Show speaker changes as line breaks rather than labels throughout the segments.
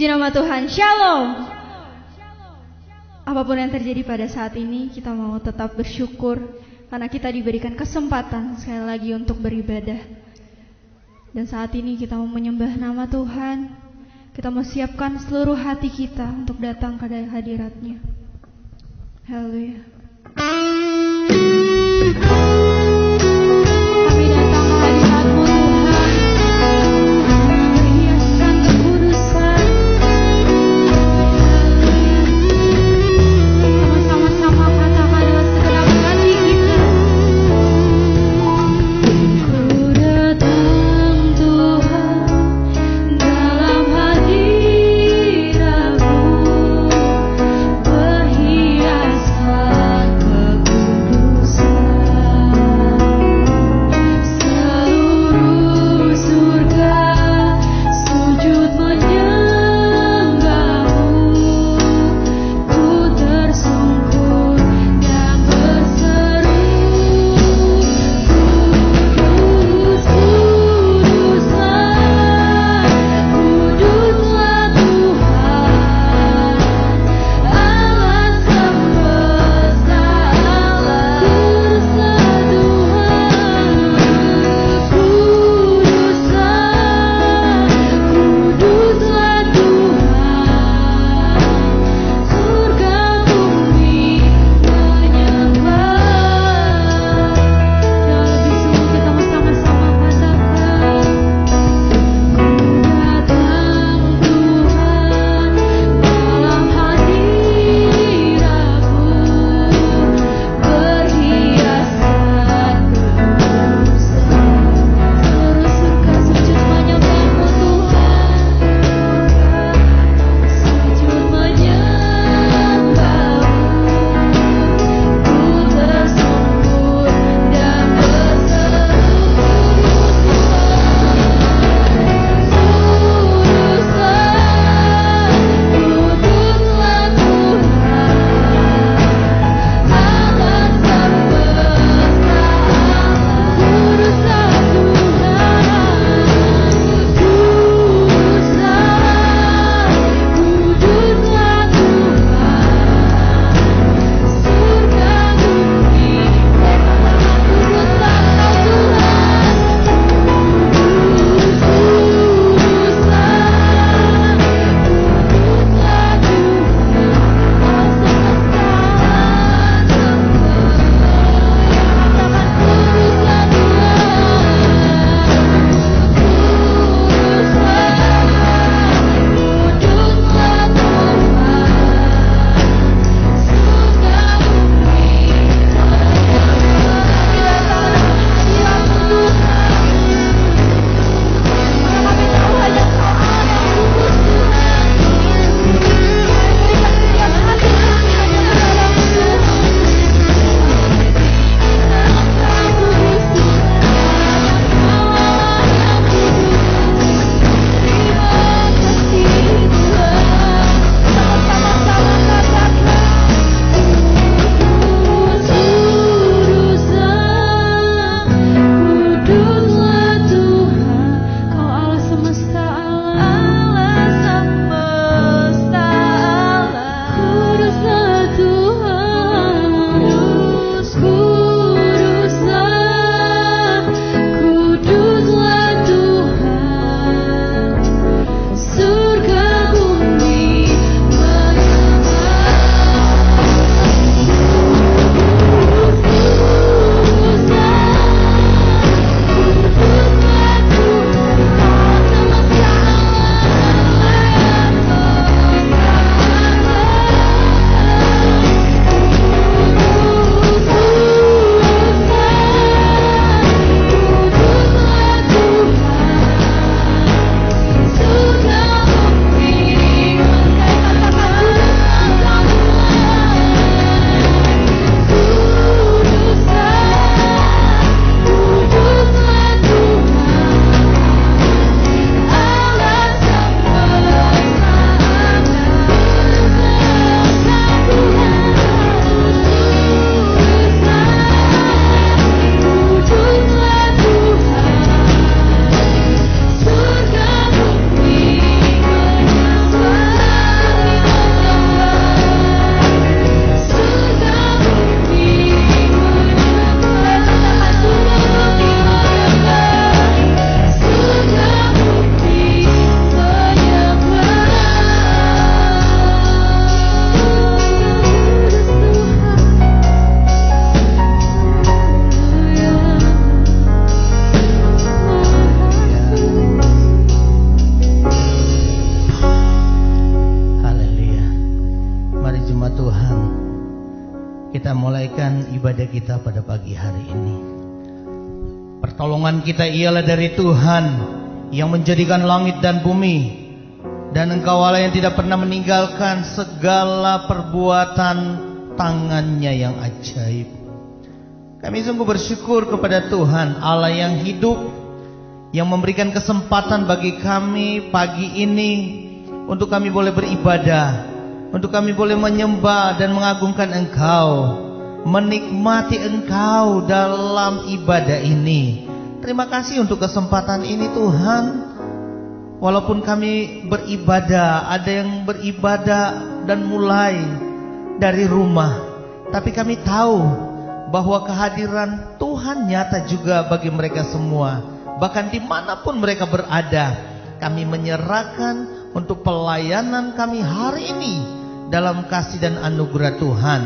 Puji nama Tuhan, Shalom. Apapun yang terjadi pada saat ini, kita mau tetap bersyukur karena kita diberikan kesempatan sekali lagi untuk beribadah. Dan saat ini kita mau menyembah nama Tuhan. Kita mau siapkan seluruh hati kita untuk datang ke hadirat-Nya. Haleluya. Kami datang ke hadirat-Mu Tuhan, berhiaskan kekudusan. Sama-sama katakan dengan segenap hati kita. Ku datang Tuhan dalam hadirat-Mu, berhiaskan kekudusan.
Tuhan, kita mulaikan ibadah kita pada pagi hari ini. Pertolongan kita ialah dari Tuhan yang menjadikan langit dan bumi, dan Engkau Allah yang tidak pernah meninggalkan segala perbuatan tangannya yang ajaib. Kami sungguh bersyukur kepada Tuhan Allah yang hidup, yang memberikan kesempatan bagi kami pagi ini untuk kami boleh beribadah, untuk kami boleh menyembah dan mengagungkan Engkau, menikmati Engkau dalam ibadah ini. Terima kasih untuk kesempatan ini Tuhan. Walaupun kami beribadah, ada yang beribadah dan mulai dari rumah, tapi kami tahu bahwa kehadiran Tuhan nyata juga bagi mereka semua. Bahkan dimanapun mereka berada, kami menyerahkan untuk pelayanan kami hari ini dalam kasih dan anugerah Tuhan.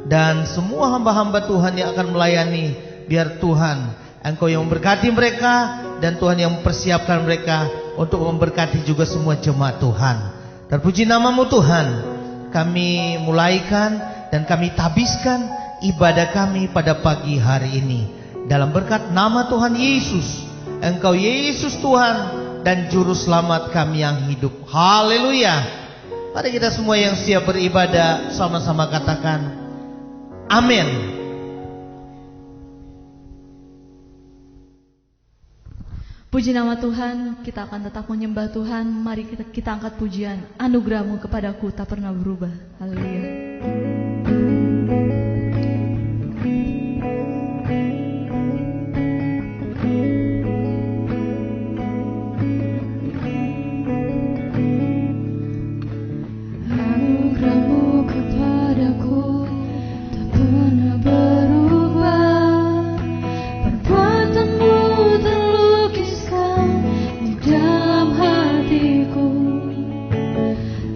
Dan semua hamba-hamba Tuhan yang akan melayani, biar Tuhan Engkau yang memberkati mereka, dan Tuhan yang mempersiapkan mereka untuk memberkati juga semua jemaat Tuhan. Terpuji namamu Tuhan. Kami mulaikan dan kami tabiskan ibadah kami pada pagi hari ini dalam berkat nama Tuhan Yesus. Engkau Yesus Tuhan dan Juru Selamat kami yang hidup. Haleluya. Mari kita semua yang siap beribadah sama-sama katakan amin.
Puji nama Tuhan, kita akan tetap menyembah Tuhan. Mari kita angkat pujian. Anugerah-Mu kepadaku tak pernah berubah. Haleluya.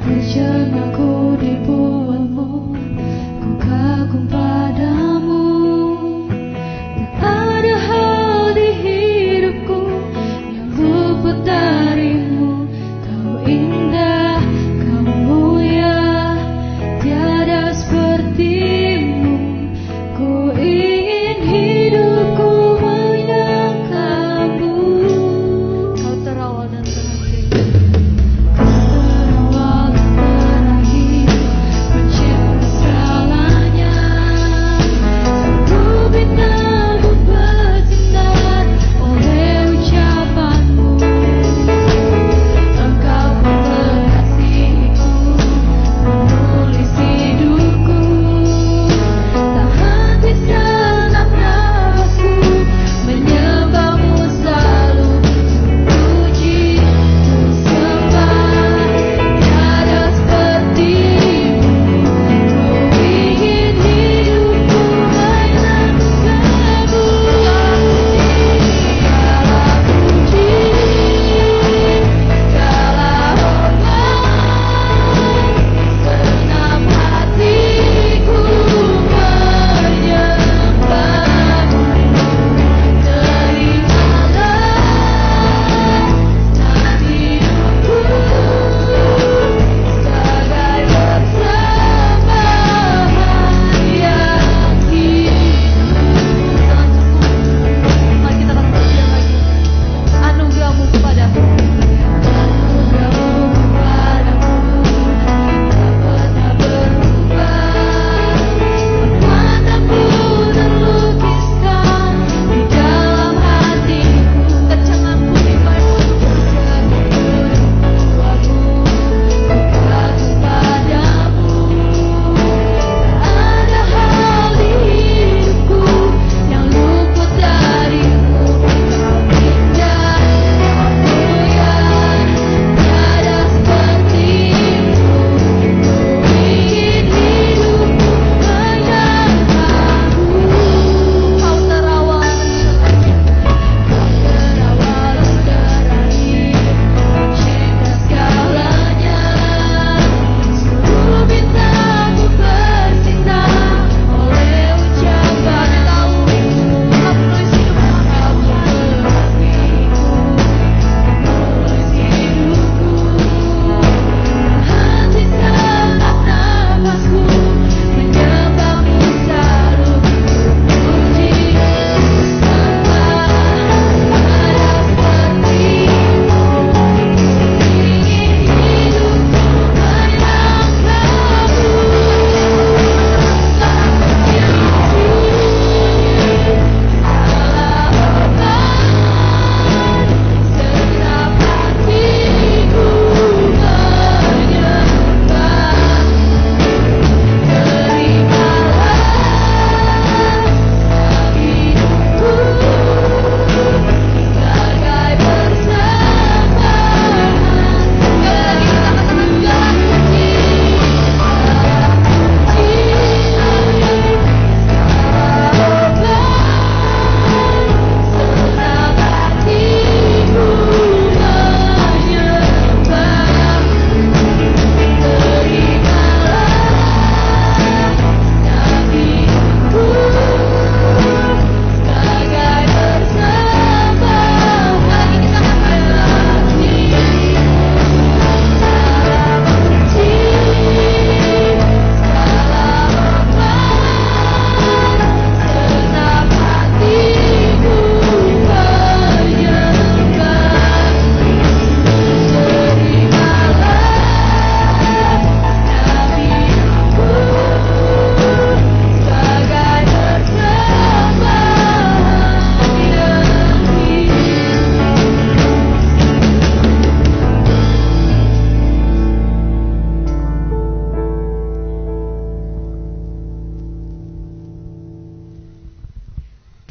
Rencanaku dibuatmu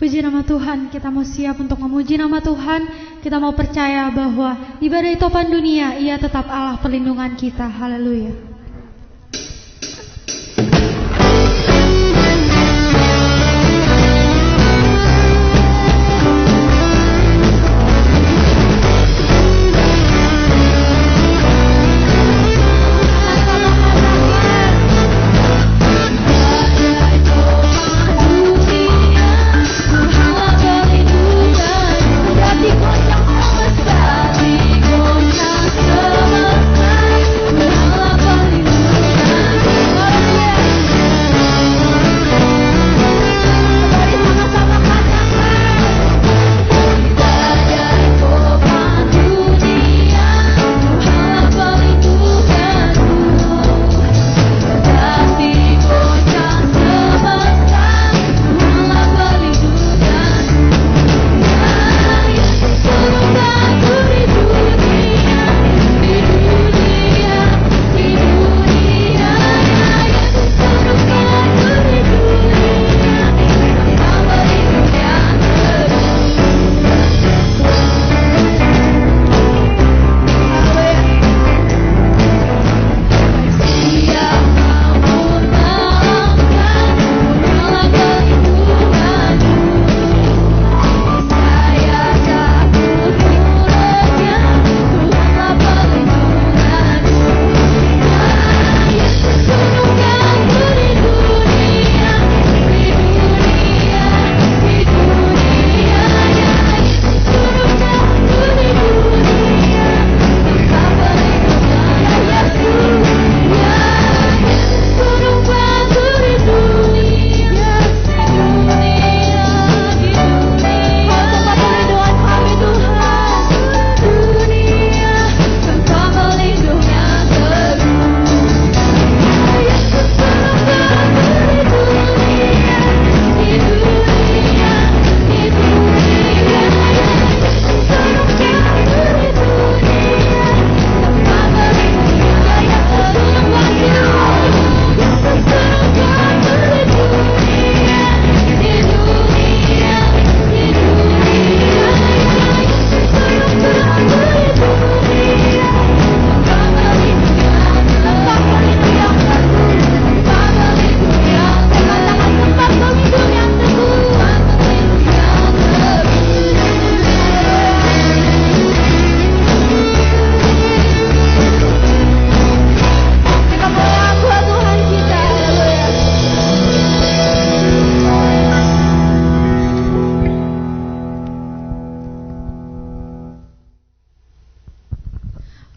Puji nama Tuhan, kita mau siap untuk memuji nama Tuhan. Kita mau percaya bahwa di badai topan dunia, Ia tetap Allah perlindungan kita. Haleluya.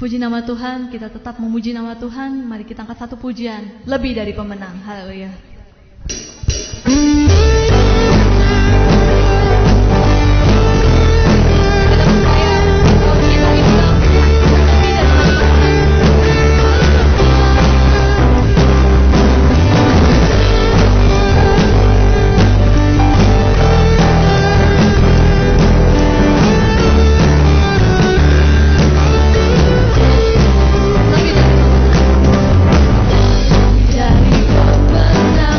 Puji nama Tuhan, kita tetap memuji nama Tuhan. Mari kita angkat satu pujian, lebih dari pemenang. Haleluya.
Dari pemenang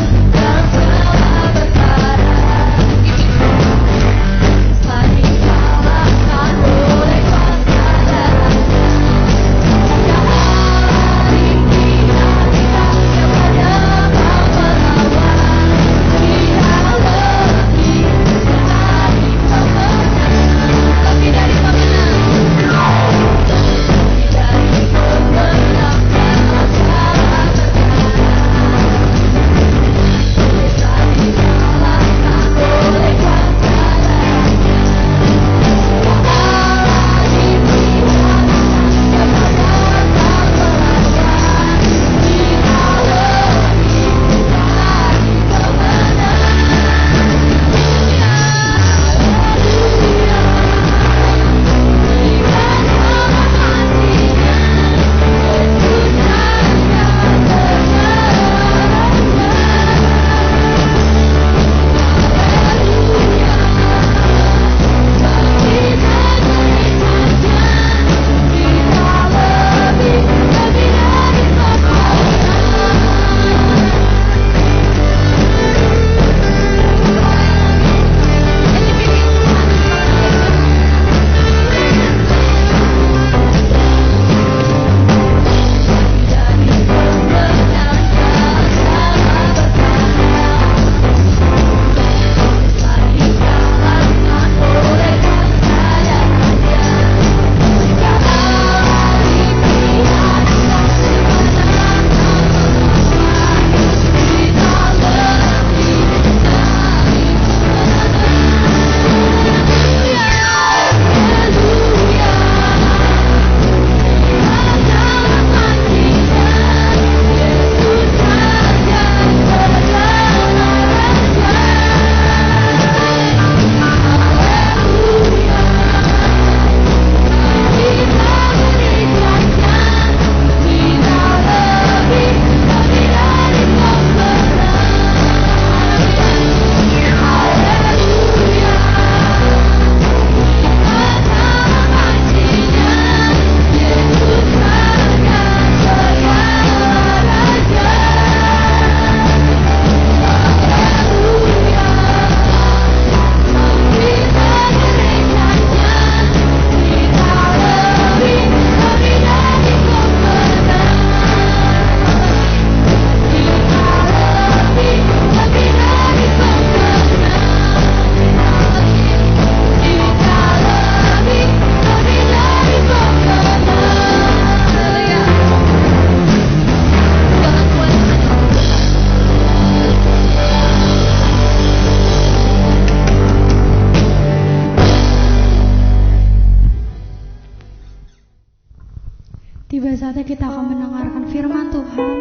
kita akan mendengarkan firman Tuhan.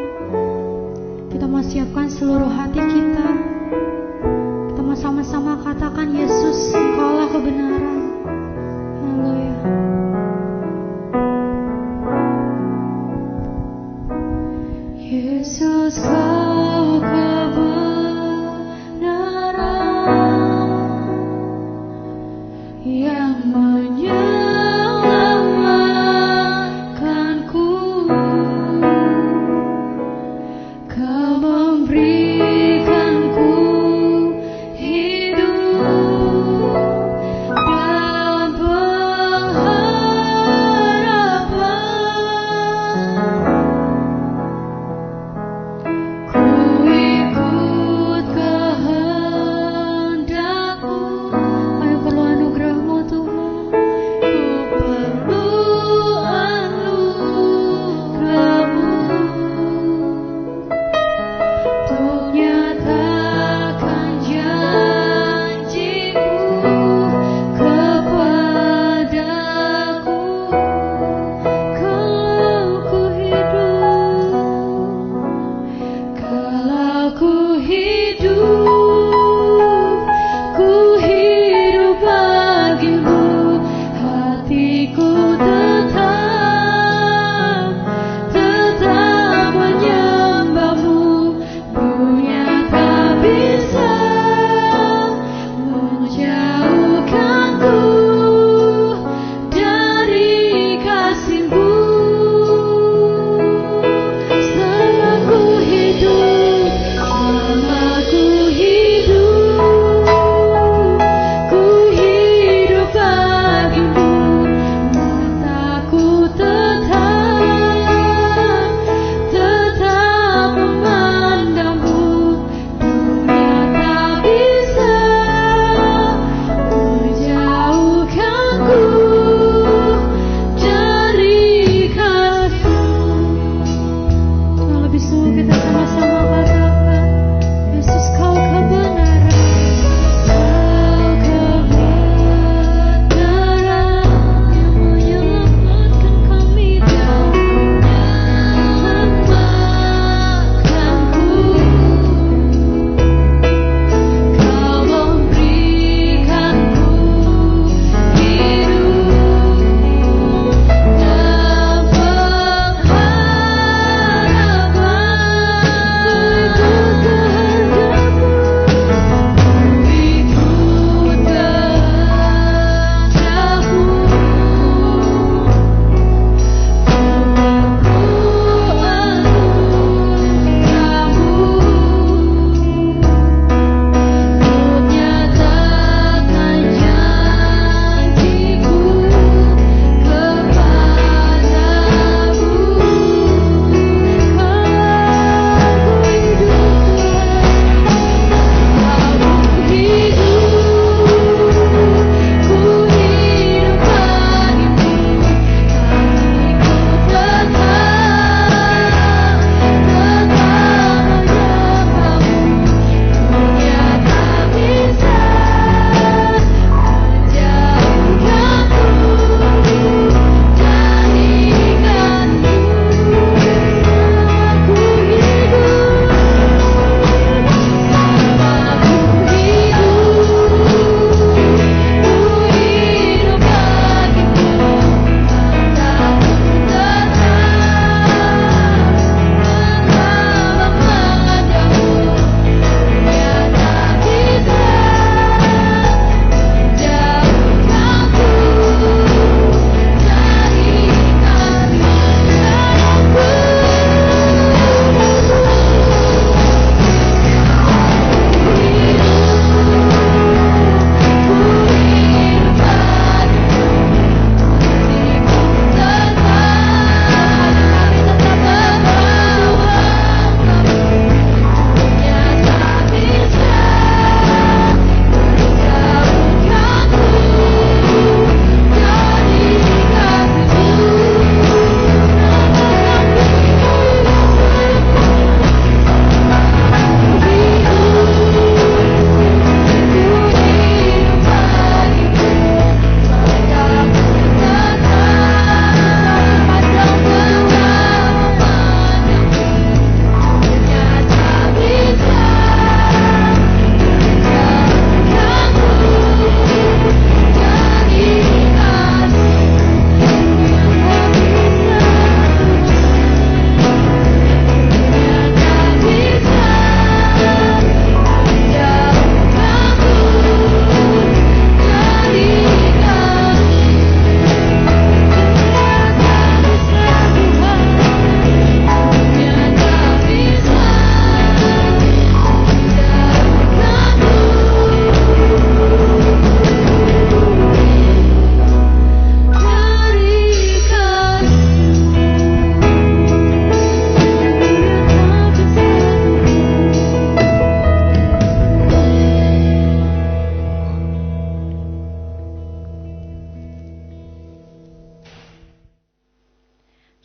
Kita mau siapkan seluruh hati kita. Kita mau sama-sama katakan, Yesus, Engkaulah kebenaran. Haleluya. Yesus, Kau kebenaran yang menyelamatkanku. Kau memberikanku hidup dan pengharapan. Ku ikut kehendak-Mu. Kami perlu anugerah-Mu Tuhan. Ku perlu anugerah-Mu untuk nyatakan janji-Mu kepadaku. Kalau ku hidup bagi-Mu. Hatiku tetap menyembah-Mu. Dunia tak bisa menjauhkanku dari kasih-Mu. Selama ku hidup bagi-Mu. Mataku tetap memandang-Mu. Dunia tak bisa menjauhkanku dari kasih-Mu. Yang lebih sungguh kita sama-sama katakan, Yesus, Kau kebenaran. Kau kebenaran yang menyelamatkan kami dan menyelamatkanku. Kau memberikanku hidup dan pengharapan. Ku ikut kehendak-Mu.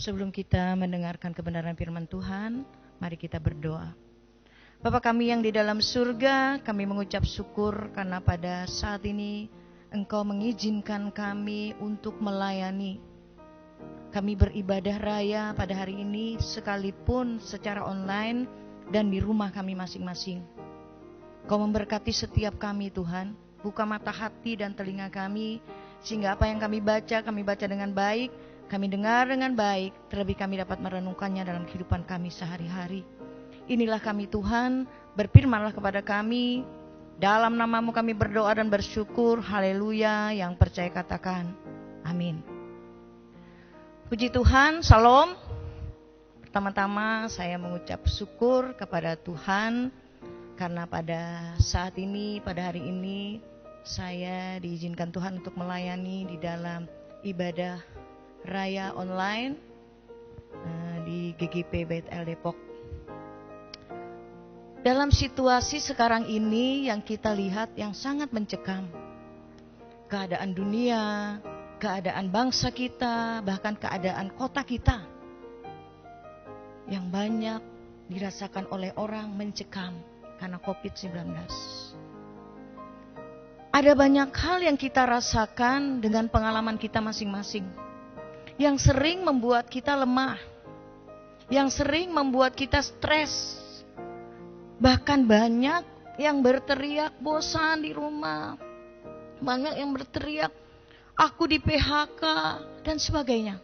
Sebelum kita mendengarkan kebenaran firman Tuhan, mari kita berdoa. Bapa kami yang di dalam surga, kami mengucap syukur karena pada saat ini Engkau mengizinkan kami untuk melayani. Kami beribadah raya pada hari ini sekalipun secara online dan di rumah kami masing-masing. Kau memberkati setiap kami Tuhan, buka mata hati dan telinga kami, sehingga apa yang kami baca dengan baik, kami dengar dengan baik, terlebih kami dapat merenungkannya dalam kehidupan kami sehari-hari. Inilah kami Tuhan, berfirmanlah kepada kami, dalam nama-Mu kami berdoa dan bersyukur, haleluya, yang percaya katakan, amin. Puji Tuhan, salam. Pertama-tama saya mengucap syukur kepada Tuhan, karena pada saat ini, pada hari ini, saya diizinkan Tuhan untuk melayani di dalam ibadah raya online di GGP Bait El Depok. Dalam situasi sekarang ini yang kita lihat yang sangat mencekam, keadaan dunia, keadaan bangsa kita, bahkan keadaan kota kita yang banyak dirasakan oleh orang mencekam karena COVID-19. Ada banyak hal yang kita rasakan dengan pengalaman kita masing-masing, yang sering membuat kita lemah, yang sering membuat kita stres. Bahkan banyak yang berteriak bosan di rumah, banyak yang berteriak aku di PHK dan sebagainya.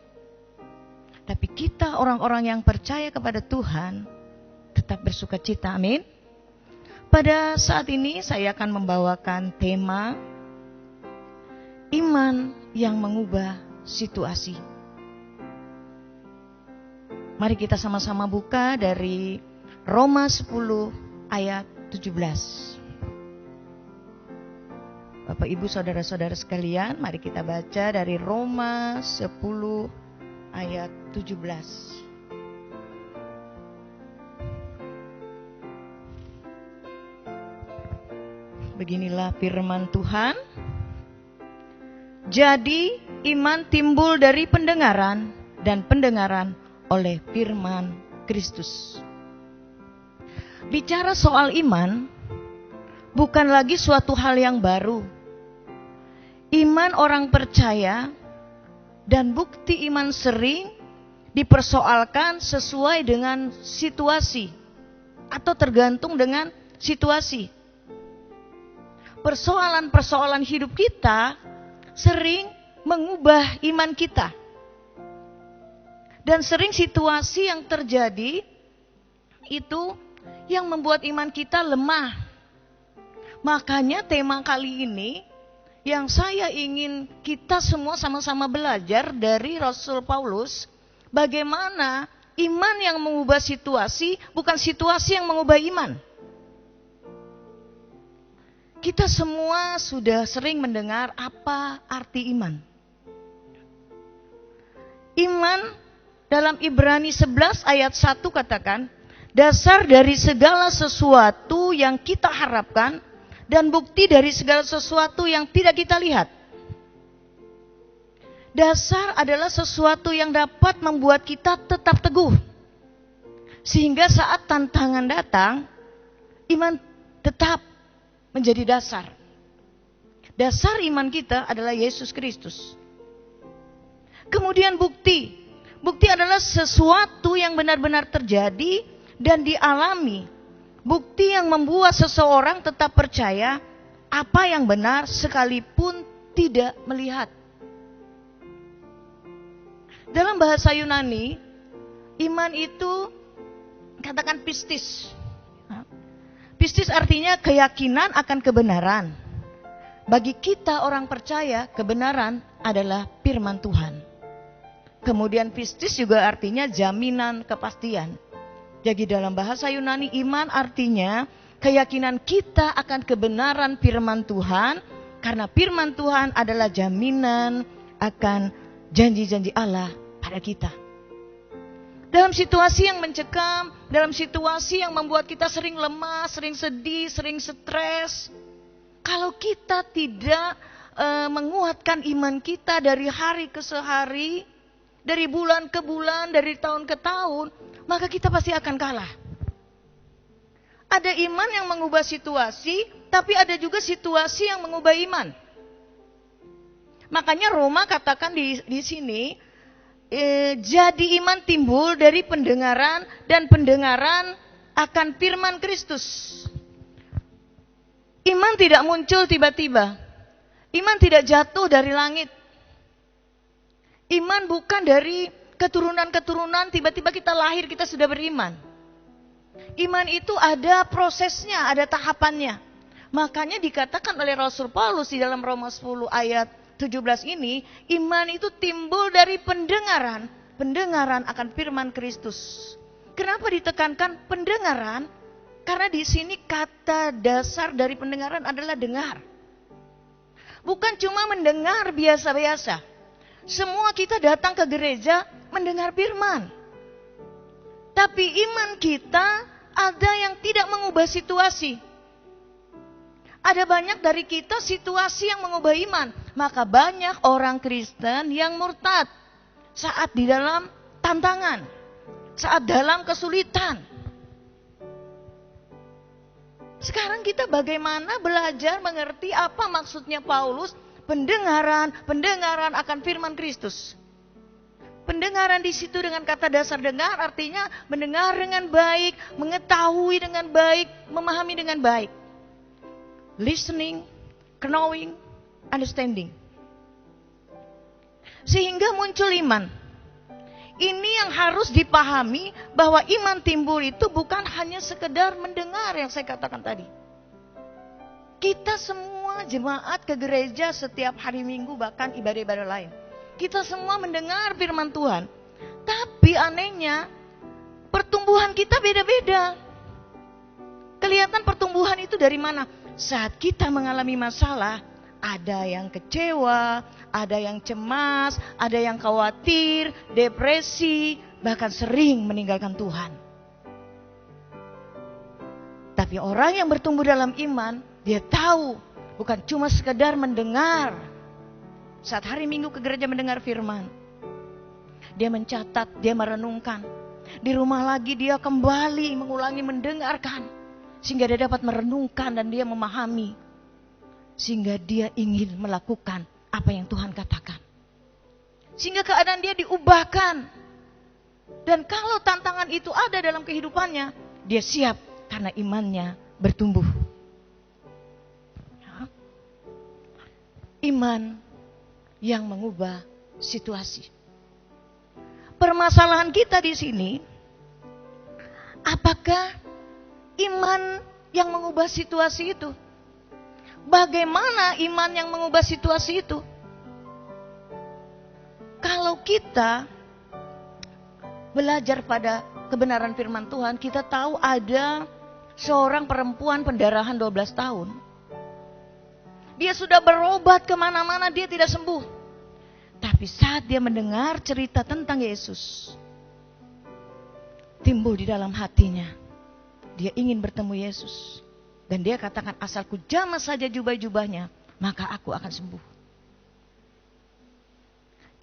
Tapi kita orang-orang yang percaya kepada Tuhan tetap bersukacita, amin. Pada saat ini saya akan membawakan tema iman yang mengubah situasi. Mari kita sama-sama buka dari Roma 10 ayat 17. Bapak Ibu saudara-saudara sekalian, mari kita baca dari Roma 10 ayat 17. Beginilah firman Tuhan. Jadi iman timbul dari pendengaran, dan pendengaran oleh firman Kristus. Bicara soal iman bukan lagi suatu hal yang baru. Iman orang percaya dan bukti iman sering dipersoalkan sesuai dengan situasi atau tergantung dengan situasi. Persoalan-persoalan hidup kita sering mengubah iman kita. Dan sering situasi yang terjadi itu yang membuat iman kita lemah. Makanya tema kali ini yang saya ingin kita semua sama-sama belajar dari Rasul Paulus, bagaimana iman yang mengubah situasi, bukan situasi yang mengubah iman. Kita semua sudah sering mendengar apa arti iman. Iman dalam Ibrani 11 ayat 1 katakan, dasar dari segala sesuatu yang kita harapkan dan bukti dari segala sesuatu yang tidak kita lihat. Dasar adalah sesuatu yang dapat membuat kita tetap teguh. Sehingga saat tantangan datang, iman tetap menjadi dasar. Dasar iman kita adalah Yesus Kristus. Kemudian bukti. Bukti adalah sesuatu yang benar-benar terjadi dan dialami. Bukti yang membuat seseorang tetap percaya apa yang benar sekalipun tidak melihat. Dalam bahasa Yunani, iman itu katakan pistis. Pistis artinya keyakinan akan kebenaran. Bagi kita orang percaya, kebenaran adalah firman Tuhan. Kemudian pistis juga artinya jaminan kepastian. Jadi dalam bahasa Yunani iman artinya keyakinan kita akan kebenaran firman Tuhan. Karena firman Tuhan adalah jaminan akan janji-janji Allah pada kita. Dalam situasi yang mencekam, dalam situasi yang membuat kita sering lemah, sering sedih, sering stres. Kalau kita tidak menguatkan iman kita dari hari ke hari, dari bulan ke bulan, dari tahun ke tahun, maka kita pasti akan kalah. Ada iman yang mengubah situasi, tapi ada juga situasi yang mengubah iman. Makanya Roma katakan di sini, jadi iman timbul dari pendengaran, dan pendengaran akan firman Kristus. Iman tidak muncul tiba-tiba. Iman tidak jatuh dari langit. Iman bukan dari keturunan-keturunan, tiba-tiba kita lahir, kita sudah beriman. Iman itu ada prosesnya, ada tahapannya. Makanya dikatakan oleh Rasul Paulus di dalam Roma 10 ayat 17 ini, iman itu timbul dari pendengaran. Pendengaran akan firman Kristus. Kenapa ditekankan pendengaran? Karena di sini kata dasar dari pendengaran adalah dengar. Bukan cuma mendengar biasa-biasa. Semua kita datang ke gereja mendengar firman. Tapi iman kita ada yang tidak mengubah situasi. Ada banyak dari kita situasi yang mengubah iman. Maka banyak orang Kristen yang murtad saat di dalam tantangan, saat dalam kesulitan. Sekarang kita bagaimana belajar mengerti apa maksudnya Paulus, pendengaran akan firman Kristus. Pendengaran di situ dengan kata dasar dengar artinya mendengar dengan baik, mengetahui dengan baik, memahami dengan baik. Listening, knowing, understanding. Sehingga muncul iman. Ini yang harus dipahami, bahwa iman timbul itu bukan hanya sekedar mendengar yang saya katakan tadi. Kita semua jemaat ke gereja setiap hari Minggu, bahkan ibadah-ibadah lain. Kita semua mendengar firman Tuhan. Tapi anehnya, pertumbuhan kita beda-beda. Kelihatan pertumbuhan itu dari mana? Saat kita mengalami masalah, ada yang kecewa, ada yang cemas, ada yang khawatir, depresi, bahkan sering meninggalkan Tuhan. Tapi orang yang bertumbuh dalam iman, dia tahu bukan cuma sekedar mendengar. Saat hari Minggu ke gereja mendengar firman, dia mencatat, dia merenungkan. Di rumah lagi dia kembali mengulangi mendengarkan, sehingga dia dapat merenungkan dan dia memahami, sehingga dia ingin melakukan apa yang Tuhan katakan, sehingga keadaan dia diubahkan. Dan kalau tantangan itu ada dalam kehidupannya, dia siap karena imannya bertumbuh. Iman yang mengubah situasi. Permasalahan kita di sini, apakah iman yang mengubah situasi itu? Bagaimana iman yang mengubah situasi itu? Kalau kita belajar pada kebenaran firman Tuhan, kita tahu ada seorang perempuan pendarahan 12 tahun. Dia sudah berobat kemana-mana, dia tidak sembuh. Tapi saat dia mendengar cerita tentang Yesus, timbul di dalam hatinya, dia ingin bertemu Yesus. Dan dia katakan, asalku jamah saja jubah-jubahnya, maka aku akan sembuh.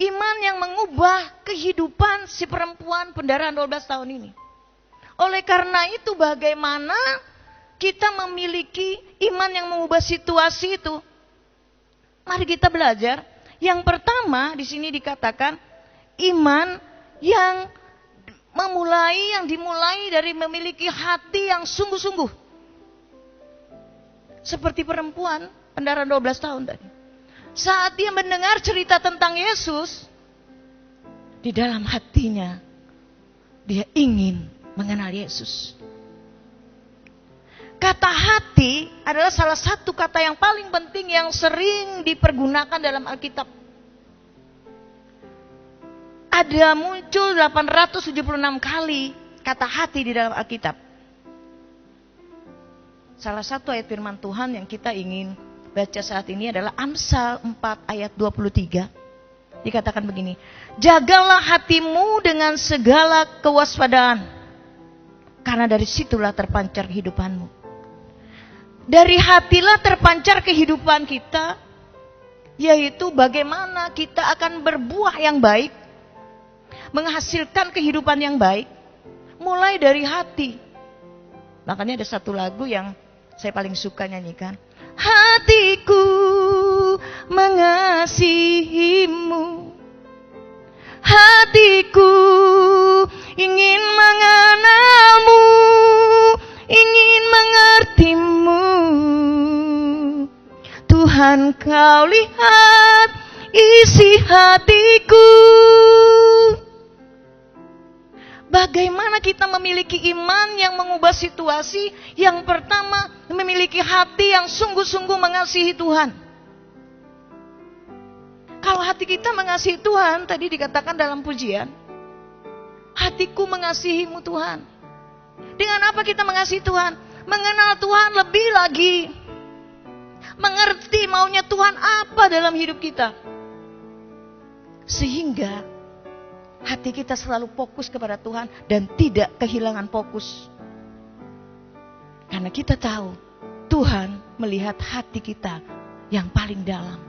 Iman yang mengubah kehidupan si perempuan pendarahan 12 tahun ini. Oleh karena itu, bagaimana kita memiliki iman yang mengubah situasi itu? Mari kita belajar. Yang pertama di sini dikatakan iman yang dimulai dari memiliki hati yang sungguh-sungguh. Seperti perempuan pendarahan 12 tahun tadi. Saat dia mendengar cerita tentang Yesus, di dalam hatinya dia ingin mengenal Yesus. Kata hati adalah salah satu kata yang paling penting yang sering dipergunakan dalam Alkitab. Ada muncul 876 kali kata hati di dalam Alkitab. Salah satu ayat firman Tuhan yang kita ingin baca saat ini adalah Amsal 4 ayat 23. Dikatakan begini, jagalah hatimu dengan segala kewaspadaan, karena dari situlah terpancar kehidupanmu. Dari hatilah terpancar kehidupan kita, yaitu bagaimana kita akan berbuah yang baik, menghasilkan kehidupan yang baik, mulai dari hati. Makanya ada satu lagu yang saya paling suka nyanyikan. Hatiku mengasihimu, hatiku ingin mengenalmu, ingin mengertimu. Tuhan, kau lihat isi hatiku. Bagaimana kita memiliki iman yang mengubah situasi? Yang pertama, memiliki hati yang sungguh-sungguh mengasihi Tuhan. Kalau hati kita mengasihi Tuhan, tadi dikatakan dalam pujian, hatiku mengasihimu Tuhan. Dengan apa kita mengasihi Tuhan? Mengenal Tuhan lebih lagi. Mengerti maunya Tuhan apa dalam hidup kita. Sehingga hati kita selalu fokus kepada Tuhan dan tidak kehilangan fokus. Karena kita tahu Tuhan melihat hati kita yang paling dalam.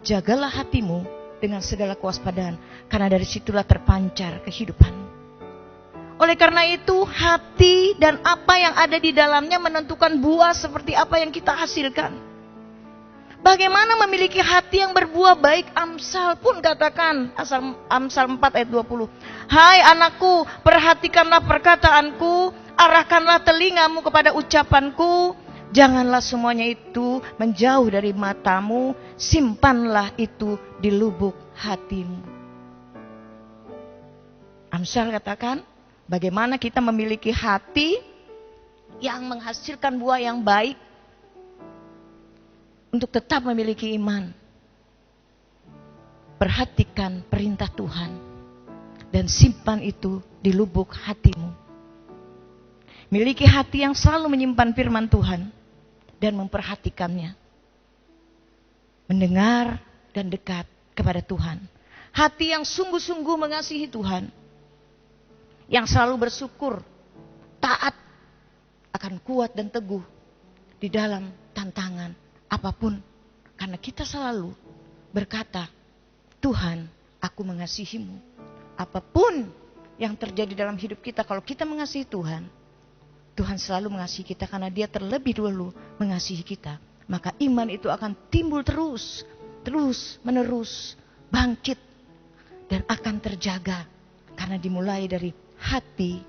Jagalah hatimu dengan segala kewaspadaan, karena dari situlah terpancar kehidupan. Oleh karena itu, hati dan apa yang ada di dalamnya menentukan buah seperti apa yang kita hasilkan. Bagaimana memiliki hati yang berbuah baik? Amsal pun katakan, Amsal 4 ayat 20. Hai anakku, perhatikanlah perkataanku, arahkanlah telingamu kepada ucapanku. Janganlah semuanya itu menjauh dari matamu, simpanlah itu di lubuk hatimu. Amsal katakan, bagaimana kita memiliki hati yang menghasilkan buah yang baik, untuk tetap memiliki iman. Perhatikan perintah Tuhan dan simpan itu di lubuk hatimu. Miliki hati yang selalu menyimpan firman Tuhan dan memperhatikannya. Mendengar dan dekat kepada Tuhan. Hati yang sungguh-sungguh mengasihi Tuhan. Yang selalu bersyukur, taat, akan kuat dan teguh di dalam tantangan apapun, karena kita selalu berkata, Tuhan, aku mengasihimu. Apapun yang terjadi dalam hidup kita, kalau kita mengasihi Tuhan, Tuhan selalu mengasihi kita karena Dia terlebih dulu mengasihi kita. Maka iman itu akan timbul terus menerus, bangkit, dan akan terjaga karena dimulai dari hati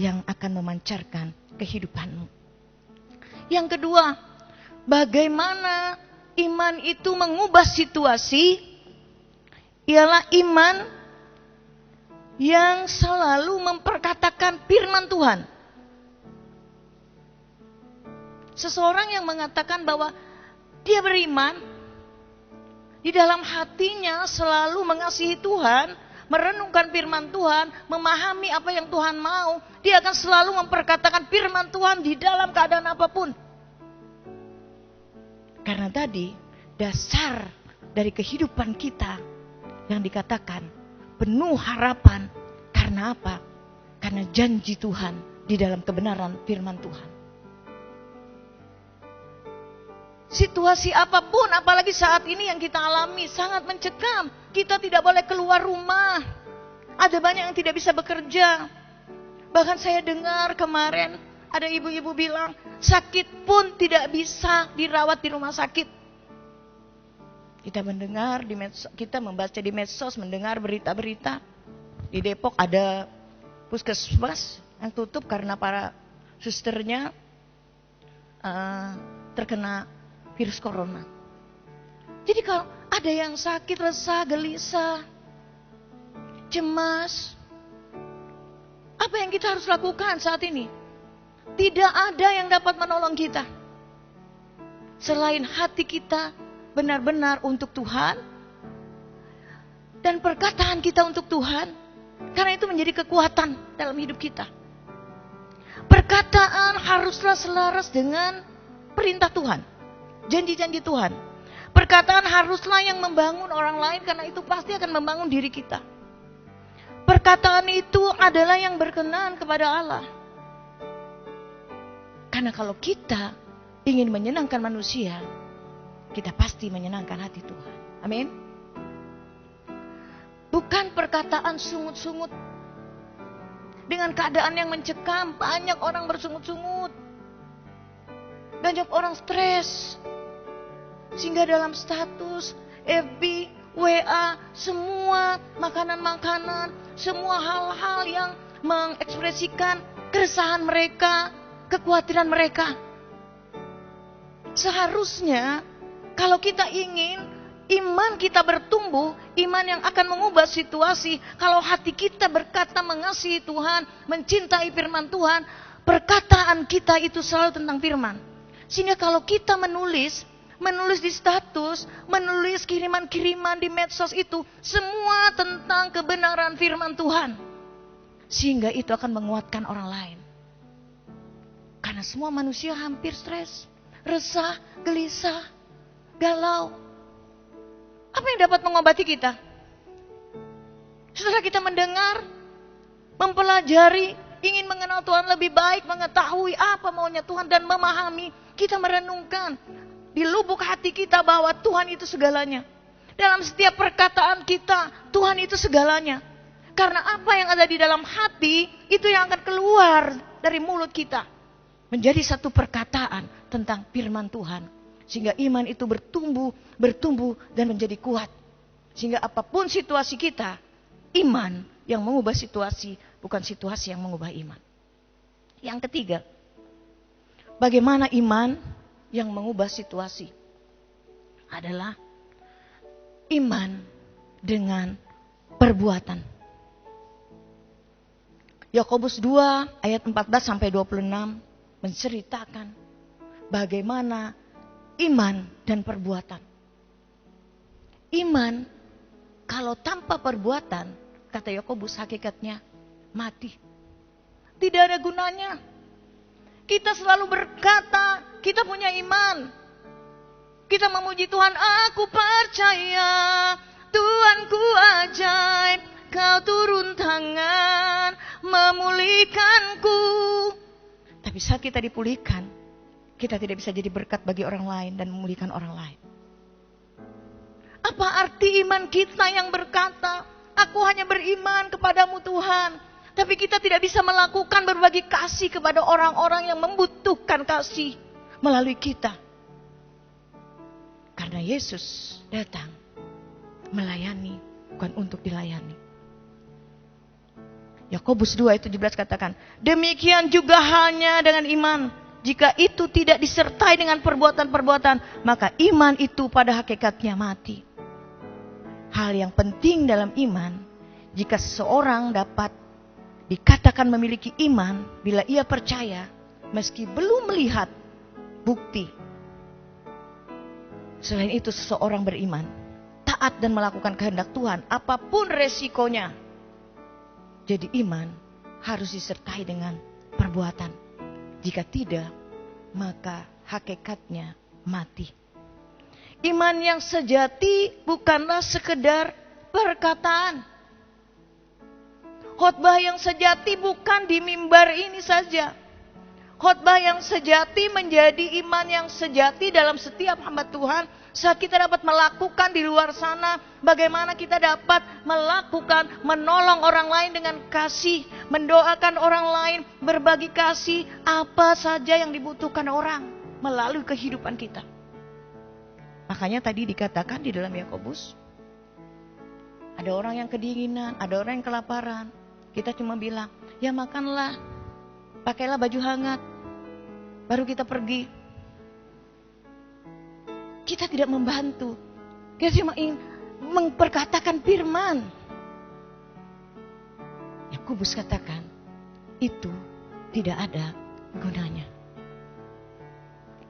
yang akan memancarkan kehidupanmu. Yang kedua, bagaimana iman itu mengubah situasi? Ialah iman yang selalu memperkatakan firman Tuhan. Seseorang yang mengatakan bahwa dia beriman, di dalam hatinya selalu mengasihi Tuhan, merenungkan firman Tuhan, memahami apa yang Tuhan mau, dia akan selalu memperkatakan firman Tuhan di dalam keadaan apapun. Karena tadi dasar dari kehidupan kita yang dikatakan penuh harapan. Karena apa? Karena janji Tuhan di dalam kebenaran firman Tuhan. Situasi apapun, apalagi saat ini yang kita alami sangat mencekam. Kita tidak boleh keluar rumah. Ada banyak yang tidak bisa bekerja. Bahkan saya dengar kemarin ada ibu-ibu bilang, sakit pun tidak bisa dirawat di rumah sakit. Kita mendengar di medsos, kita membaca di medsos, mendengar berita-berita. Di Depok ada puskesmas yang tutup karena para susternya terkena virus corona. Jadi kalau ada yang sakit, resah, gelisah, cemas, apa yang kita harus lakukan saat ini? Tidak ada yang dapat menolong kita selain hati kita benar-benar untuk Tuhan dan perkataan kita untuk Tuhan, karena itu menjadi kekuatan dalam hidup kita. Perkataan haruslah selaras dengan perintah Tuhan, janji-janji Tuhan. Perkataan haruslah yang membangun orang lain, karena itu pasti akan membangun diri kita. Perkataan itu adalah yang berkenan kepada Allah. Karena kalau kita ingin menyenangkan manusia, kita pasti menyenangkan hati Tuhan. Amin. bukan perkataan sungut-sungut. Dengan keadaan yang mencekam, banyak orang bersungut-sungut. Banyak orang stres. Sehingga dalam status, FB, WA, semua makanan-makanan, semua hal-hal yang mengekspresikan keresahan mereka, kekhawatiran mereka. Seharusnya kalau kita ingin iman kita bertumbuh, iman yang akan mengubah situasi, kalau hati kita berkata mengasihi Tuhan, mencintai firman Tuhan, perkataan kita itu selalu tentang firman. Sehingga kalau kita menulis di status, menulis kiriman-kiriman di medsos itu, semua tentang kebenaran firman Tuhan. Sehingga itu akan menguatkan orang lain. Karena semua manusia hampir stres, resah, gelisah, galau. Apa yang dapat mengobati kita? Setelah kita mendengar, mempelajari, ingin mengenal Tuhan lebih baik, mengetahui apa maunya Tuhan dan memahami, kita merenungkan di lubuk hati kita bahwa Tuhan itu segalanya. Dalam setiap perkataan kita, Tuhan itu segalanya. Karena apa yang ada di dalam hati, itu yang akan keluar dari mulut kita. Menjadi satu perkataan tentang firman Tuhan. Sehingga iman itu bertumbuh dan menjadi kuat. Sehingga apapun situasi kita, iman yang mengubah situasi, bukan situasi yang mengubah iman. Yang ketiga, bagaimana iman yang mengubah situasi? Adalah iman dengan perbuatan. Yakobus 2 ayat 14 sampai 26 menceritakan bagaimana iman dan perbuatan. Iman kalau tanpa perbuatan, kata Yakobus, hakikatnya mati. Tidak ada gunanya. Kita selalu berkata, kita punya iman. Kita memuji Tuhan, aku percaya Tuhanku ajaib, kau turun tangan memulihkanku. Tapi saat kita dipulihkan, kita tidak bisa jadi berkat bagi orang lain dan memulihkan orang lain. Apa arti iman kita yang berkata, aku hanya beriman kepadamu Tuhan, tapi kita tidak bisa melakukan berbagi kasih kepada orang-orang yang membutuhkan kasih melalui kita? Karena Yesus datang melayani, bukan untuk dilayani. Yakobus 2 ayat 17 katakan, demikian juga halnya dengan iman. Jika itu tidak disertai dengan perbuatan-perbuatan, maka iman itu pada hakikatnya mati. Hal yang penting dalam iman, jika seseorang dapat dikatakan memiliki iman, bila ia percaya, meski belum melihat bukti. Selain itu seseorang beriman, taat dan melakukan kehendak Tuhan, apapun resikonya. Jadi iman harus disertai dengan perbuatan. Jika tidak, maka hakikatnya mati. Iman yang sejati bukanlah sekedar perkataan. Khotbah yang sejati bukan di mimbar ini saja. Khotbah yang sejati menjadi iman yang sejati dalam setiap hamba Tuhan. Saat kita dapat melakukan di luar sana, bagaimana kita dapat melakukan, menolong orang lain dengan kasih, mendoakan orang lain, berbagi kasih, apa saja yang dibutuhkan orang melalui kehidupan kita. Makanya tadi dikatakan di dalam Yakobus, ada orang yang kedinginan, ada orang yang kelaparan. Kita cuma bilang, ya makanlah, pakailah baju hangat, baru kita pergi. Kita tidak membantu. Kita cuma ingin memperkatakan firman. Yakobus katakan, itu tidak ada gunanya.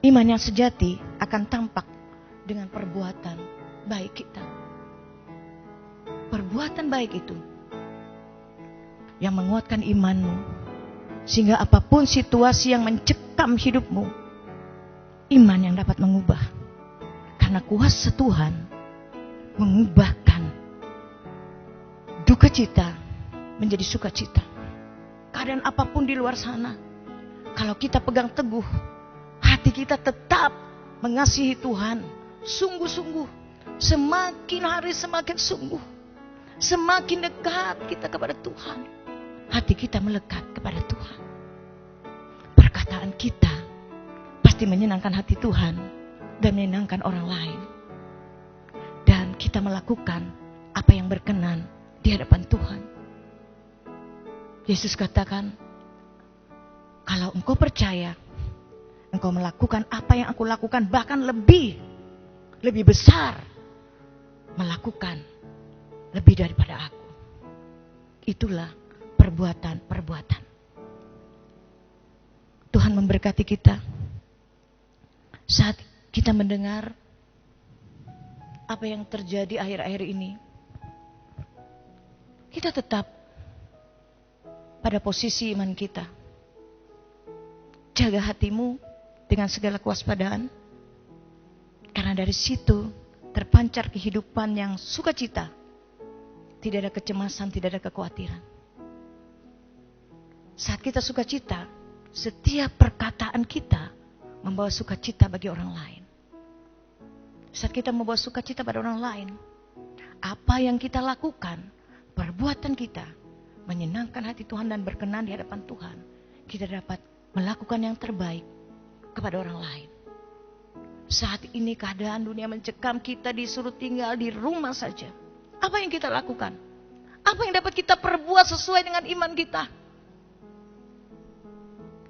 Iman yang sejati akan tampak dengan perbuatan baik kita. Perbuatan baik itu yang menguatkan imanmu. Sehingga apapun situasi yang mencekam hidupmu, iman yang dapat mengubah. Karena kuasa Tuhan mengubahkan duka cita menjadi sukacita. Keadaan apapun di luar sana, kalau kita pegang teguh, hati kita tetap mengasihi Tuhan, sungguh-sungguh, semakin hari semakin sungguh, Semakin dekat kita kepada Tuhan, hati kita melekat kepada Tuhan. Perkataan kita pasti menyenangkan hati Tuhan dan menyenangkan orang lain. Dan kita melakukan apa yang berkenan di hadapan Tuhan. Yesus katakan, kalau engkau percaya, engkau melakukan apa yang aku lakukan, bahkan lebih besar, melakukan lebih daripada aku. Itulah perbuatan-perbuatan. Tuhan memberkati kita saat kita mendengar apa yang terjadi akhir-akhir ini. Kita tetap pada posisi iman kita. Jaga hatimu dengan segala kewaspadaan, karena dari situ terpancar kehidupan yang sukacita. Tidak ada kecemasan, tidak ada kekhawatiran. Saat kita sukacita, setiap perkataan kita membawa sukacita bagi orang lain. Saat kita membawa sukacita pada orang lain, apa yang kita lakukan, perbuatan kita menyenangkan hati Tuhan dan berkenan di hadapan Tuhan. Kita dapat melakukan yang terbaik kepada orang lain. Saat ini keadaan dunia mencekam, kita disuruh tinggal di rumah saja. Apa yang kita lakukan? Apa yang dapat kita perbuat sesuai dengan iman kita?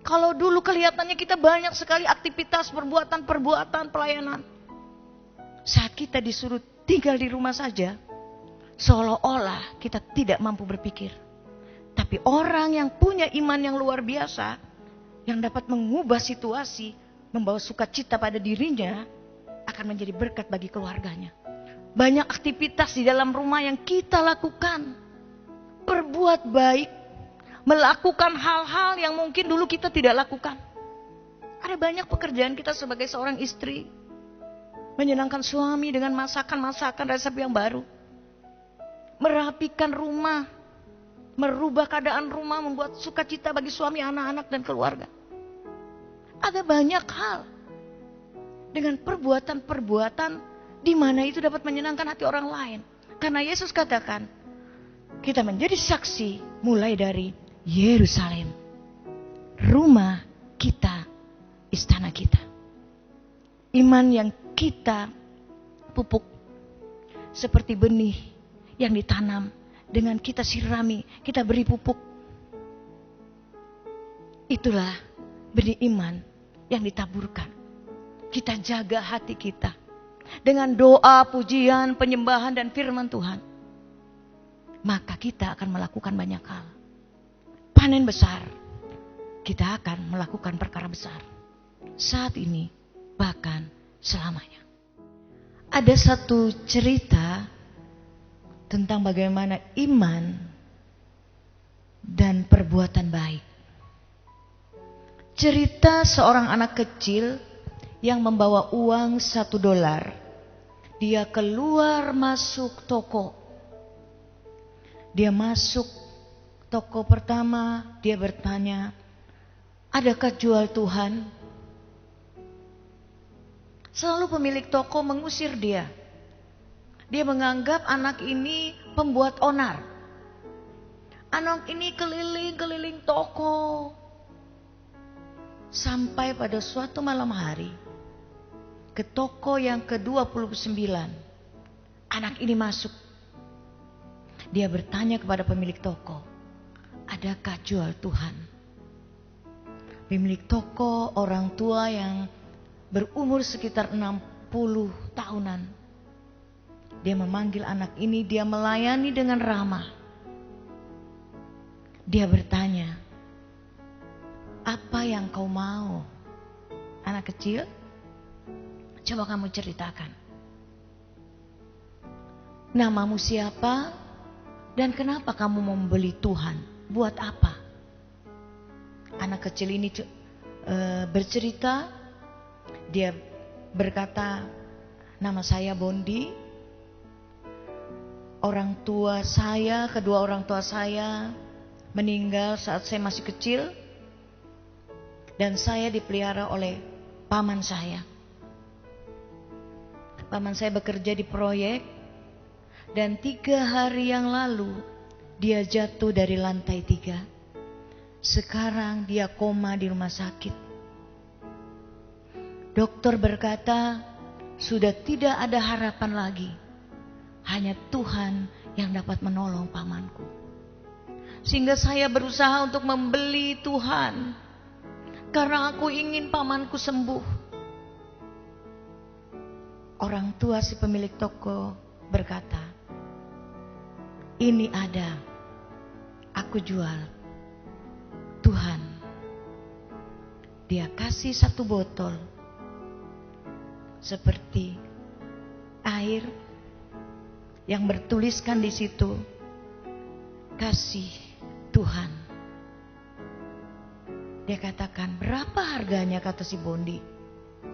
Kalau dulu kelihatannya kita banyak sekali aktivitas, perbuatan, pelayanan. Saat kita disuruh tinggal di rumah saja, seolah-olah kita tidak mampu berpikir. Tapi orang yang punya iman yang luar biasa, yang dapat mengubah situasi, membawa sukacita pada dirinya, akan menjadi berkat bagi keluarganya. Banyak aktivitas di dalam rumah yang kita lakukan. Berbuat baik, melakukan hal-hal yang mungkin dulu kita tidak lakukan. Ada banyak pekerjaan kita sebagai seorang istri. Menyenangkan suami dengan masakan-masakan resep yang baru. Merapikan rumah. Merubah keadaan rumah, membuat sukacita bagi suami, anak-anak, dan keluarga. Ada banyak hal. Dengan perbuatan-perbuatan di mana itu dapat menyenangkan hati orang lain. Karena Yesus katakan, kita menjadi saksi mulai dari Yerusalem, rumah kita, istana kita. Iman yang kita pupuk seperti benih yang ditanam, dengan kita sirami, kita beri pupuk. Itulah benih iman yang ditaburkan. Kita jaga hati kita dengan doa, pujian, penyembahan, dan firman Tuhan. Maka kita akan melakukan banyak hal. Panen besar, kita akan melakukan perkara besar. Saat ini, bahkan selamanya. Ada satu cerita tentang bagaimana iman dan perbuatan baik. Cerita seorang anak kecil yang membawa uang $1. Dia keluar masuk toko. Dia masuk toko pertama, dia bertanya, adakah jual Tuhan? Selalu pemilik toko mengusir dia. Dia menganggap anak ini pembuat onar. Anak ini keliling-keliling toko. Sampai pada suatu malam hari, ke toko yang ke-29, anak ini masuk. Dia bertanya kepada pemilik toko, adakah jual Tuhan? Pemilik toko orang tua yang berumur sekitar 60 tahunan. Dia memanggil anak ini, dia melayani dengan ramah. Dia bertanya, apa yang kau mau? Anak kecil, coba kamu ceritakan. Namamu siapa? Dan kenapa kamu mau membeli Tuhan? Buat apa? Anak kecil ini bercerita. Dia berkata, nama saya Bondi. Orang tua saya, kedua orang tua saya meninggal saat saya masih kecil. Dan saya dipelihara oleh paman saya. Paman saya bekerja di proyek. Dan 3 hari yang lalu dia jatuh dari lantai 3. Sekarang dia koma di rumah sakit. Dokter berkata, sudah tidak ada harapan lagi. Hanya Tuhan yang dapat menolong pamanku. Sehingga saya berusaha untuk membeli Tuhan. Karena aku ingin pamanku sembuh. Orang tua si pemilik toko berkata, ini ada, aku jual. Tuhan, dia kasih 1 botol. Seperti air yang bertuliskan di situ, kasih Tuhan. Dia katakan, berapa harganya, kata si Bondi.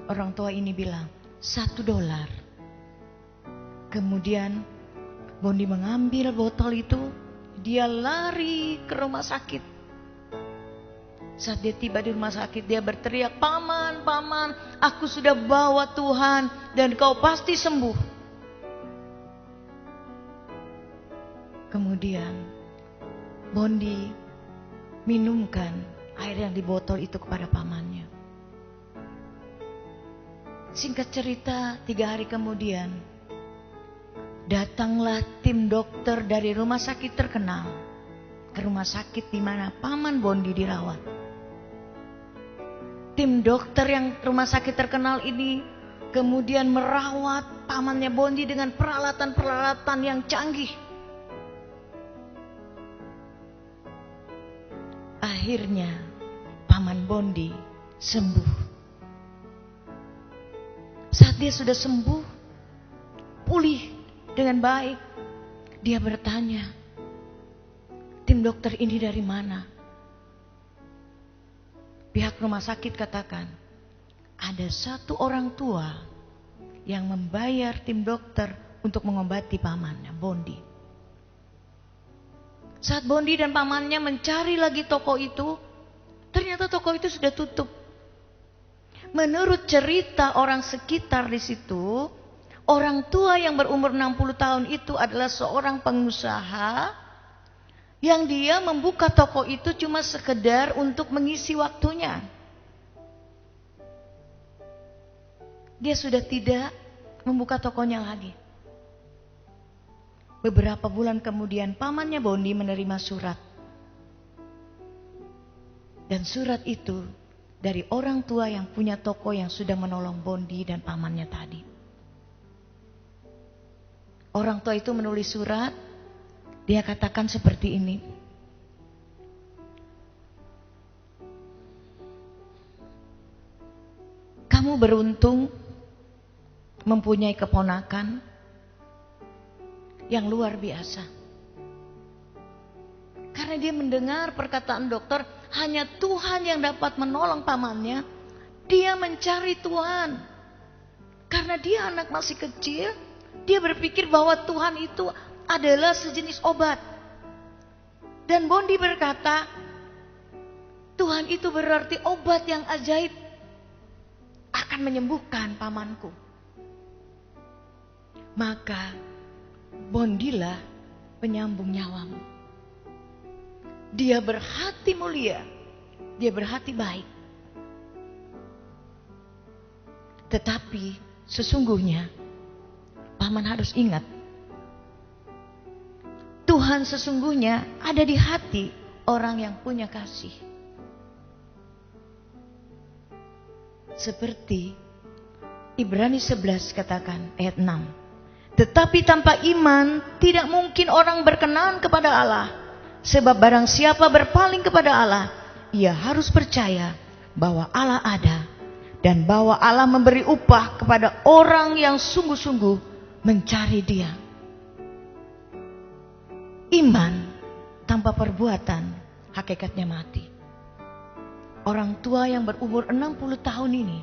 Orang tua ini bilang, $1. Kemudian Bondi mengambil botol itu, dia lari ke rumah sakit. Saat dia tiba di rumah sakit, dia berteriak, paman, paman, aku sudah bawa Tuhan dan kau pasti sembuh. Kemudian Bondi minumkan air yang di botol itu kepada pamannya. Singkat cerita, 3 hari kemudian datanglah tim dokter dari rumah sakit terkenal ke rumah sakit di mana paman Bondi dirawat. Tim dokter yang rumah sakit terkenal ini kemudian merawat pamannya Bondi dengan peralatan-peralatan yang canggih. Akhirnya paman Bondi sembuh. Saat dia sudah sembuh, pulih dengan baik, dia bertanya, tim dokter ini dari mana? Pihak rumah sakit katakan, ada 1 orang tua yang membayar tim dokter untuk mengobati pamannya, Bondi. Saat Bondi dan pamannya mencari lagi toko itu, ternyata toko itu sudah tutup. Menurut cerita orang sekitar di situ, orang tua yang berumur 60 tahun itu adalah seorang pengusaha yang dia membuka toko itu cuma sekedar untuk mengisi waktunya. Dia sudah tidak membuka tokonya lagi. Beberapa bulan kemudian pamannya Bondi menerima surat. Dan surat itu dari orang tua yang punya toko yang sudah menolong Bondi dan pamannya tadi. Orang tua itu menulis surat. Dia katakan seperti ini. Kamu beruntung mempunyai keponakan yang luar biasa. Karena dia mendengar perkataan dokter, hanya Tuhan yang dapat menolong pamannya. Dia mencari Tuhan. Karena dia anak masih kecil, dia berpikir bahwa Tuhan itu adalah sejenis obat. Dan Bondi berkata, Tuhan itu berarti obat yang ajaib, akan menyembuhkan pamanku. Maka Bondilah penyambung nyawamu. Dia berhati mulia, dia berhati baik. Tetapi sesungguhnya paman harus ingat, Tuhan sesungguhnya ada di hati orang yang punya kasih. Seperti Ibrani 11 katakan ayat 6. Tetapi tanpa iman tidak mungkin orang berkenan kepada Allah. Sebab barang siapa berpaling kepada Allah, ia harus percaya bahwa Allah ada dan bahwa Allah memberi upah kepada orang yang sungguh-sungguh mencari Dia. Iman tanpa perbuatan hakikatnya mati. Orang tua yang berumur 60 tahun ini,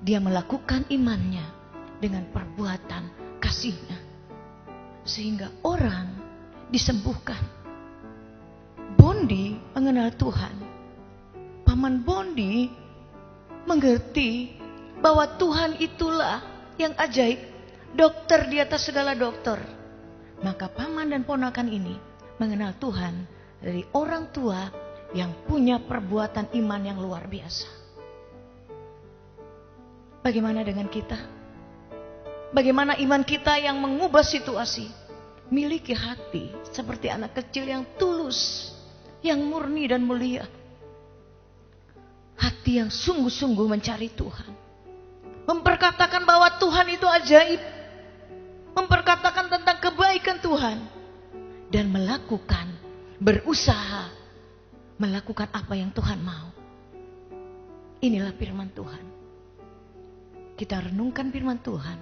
dia melakukan imannya dengan perbuatan kasihnya. Sehingga orang disembuhkan. Bondi mengenal Tuhan. Paman Bondi mengerti bahwa Tuhan itulah yang ajaib dokter di atas segala dokter. Maka paman dan ponakan ini mengenal Tuhan dari orang tua yang punya perbuatan iman yang luar biasa. Bagaimana dengan kita? Bagaimana iman kita yang mengubah situasi? Miliki hati seperti anak kecil yang tulus, yang murni dan mulia. Hati yang sungguh-sungguh mencari Tuhan. Memperkatakan bahwa Tuhan itu ajaib. Memperkatakan tentang kebaikan Tuhan. Dan melakukan, berusaha melakukan apa yang Tuhan mau. Inilah firman Tuhan. Kita renungkan firman Tuhan.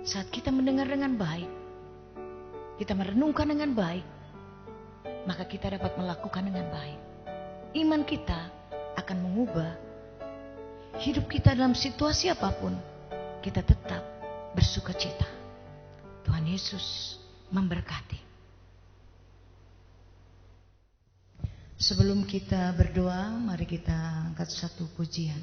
Saat kita mendengar dengan baik, kita merenungkan dengan baik, maka kita dapat melakukan dengan baik. Iman kita akan mengubah hidup kita dalam situasi apapun. Kita tetap bersukacita. Tuhan Yesus memberkati. Sebelum kita berdoa, mari kita angkat satu pujian.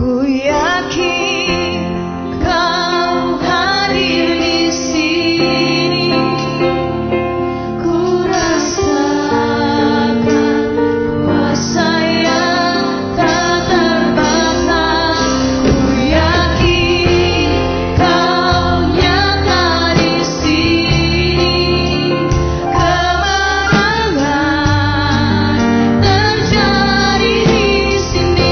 Ku yakin Kau hadir di sini. Ku rasakan kuasa yang tak terbatas. Ku yakin Kau nyata di sini. Kemenangan terjadi di sini.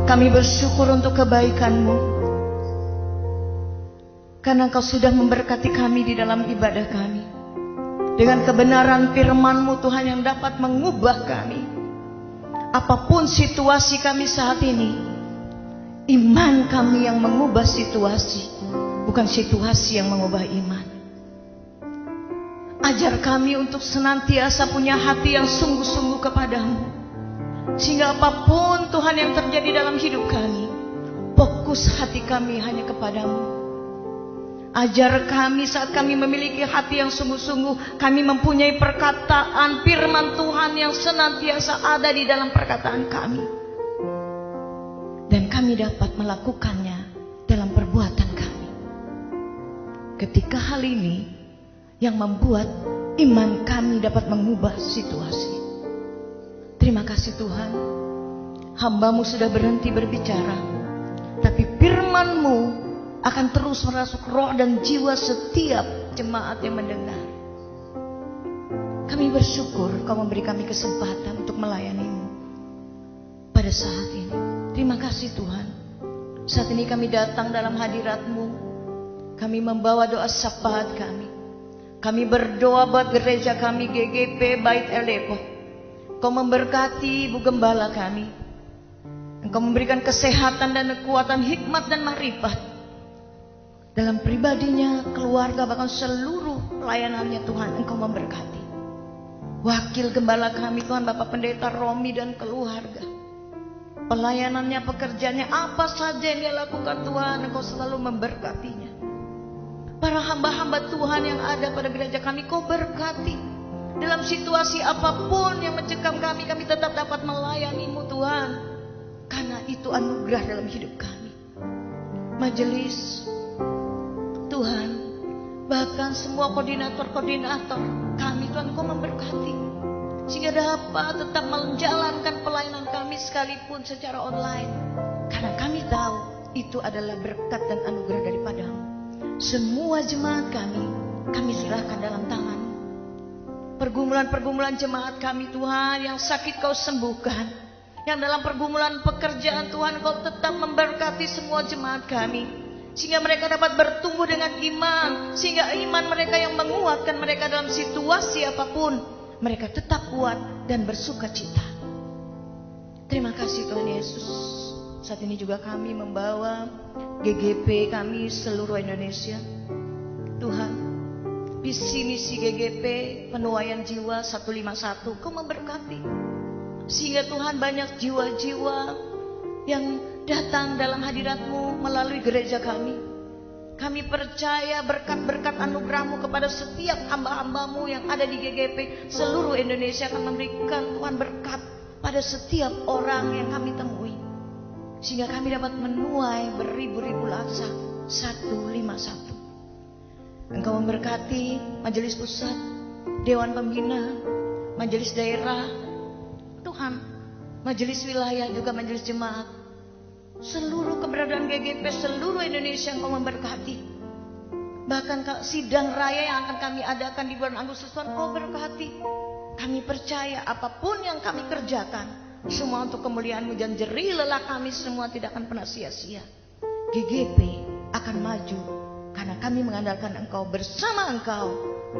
Kami bersyukur untuk kebaikan-Mu, karena Engkau sudah memberkati kami di dalam ibadah kami. Dengan kebenaran firman-Mu Tuhan yang dapat mengubah kami. Apapun situasi kami saat ini, iman kami yang mengubah situasi, bukan situasi yang mengubah iman. Ajar kami untuk senantiasa punya hati yang sungguh-sungguh kepadamu. Sehingga apapun Tuhan yang terjadi dalam hidup kami, fokus hati kami hanya kepadamu. Ajar kami saat kami memiliki hati yang sungguh-sungguh, kami mempunyai perkataan firman Tuhan yang senantiasa ada di dalam perkataan kami. Dan kami dapat melakukannya dalam perbuatan kami. Ketika hal ini yang membuat iman kami dapat mengubah situasi. Terima kasih Tuhan, hamba-Mu sudah berhenti berbicara, tapi firman-Mu akan terus merasuk roh dan jiwa setiap jemaat yang mendengar. Kami bersyukur Kau memberi kami kesempatan untuk melayani-Mu pada saat ini. Terima kasih Tuhan. Saat ini kami datang dalam hadirat-Mu, kami membawa doa syafaat kami. Kami berdoa buat gereja kami GGP Bait El Depok. Engkau memberkati Ibu Gembala kami. Engkau memberikan kesehatan dan kekuatan, hikmat dan marifat dalam pribadinya, keluarga, bahkan seluruh pelayanannya Tuhan. Engkau memberkati Wakil Gembala kami Tuhan, Bapak Pendeta Romi dan keluarga. pelayanannya, pekerjaannya, apa saja yang dia lakukan Tuhan, Engkau selalu memberkatinya. Para hamba-hamba Tuhan yang ada pada gereja kami, Kau berkati. Dalam situasi apapun yang mencekam kami tetap dapat melayani-Mu Tuhan. Karena itu anugerah dalam hidup kami. Majelis Tuhan, bahkan semua koordinator-koordinator kami Tuhan, Kau memberkati. Sehingga dapat tetap menjalankan pelayanan kami sekalipun secara online. Karena kami tahu itu adalah berkat dan anugerah daripada-Mu. Semua jemaat kami serahkan dalam tangan. Pergumulan-pergumulan jemaat kami Tuhan, yang sakit Kau sembuhkan. Yang dalam pergumulan pekerjaan Tuhan, Kau tetap memberkati semua jemaat kami. Sehingga mereka dapat bertumbuh dengan iman. Sehingga iman mereka yang menguatkan mereka dalam situasi apapun. Mereka tetap kuat dan bersuka cita. Terima kasih Tuhan Yesus. Saat ini juga kami membawa GGP kami seluruh Indonesia. Tuhan, visi misi GGP penuaian jiwa 151 Kau memberkati. Sehingga Tuhan banyak jiwa-jiwa yang datang dalam hadirat-Mu melalui gereja kami. Kami percaya berkat-berkat anugerah-Mu kepada setiap hamba-hamba-Mu yang ada di GGP seluruh Indonesia akan memberikan Tuhan berkat pada setiap orang yang kami temui. Sehingga kami dapat menuai beribu-ribu laksa 151. Engkau memberkati majelis pusat, dewan pembina, majelis daerah, Tuhan, majelis wilayah juga majelis jemaat. Seluruh keberadaan GGP seluruh Indonesia Engkau memberkati. Bahkan sidang raya yang akan kami adakan di bulan Agustus Tuhan, Kau berkati. Kami percaya apapun yang kami kerjakan semua untuk kemuliaan-Mu, dan jerih lelah kami semua tidak akan pernah sia-sia. GGP akan maju karena kami mengandalkan Engkau. Bersama Engkau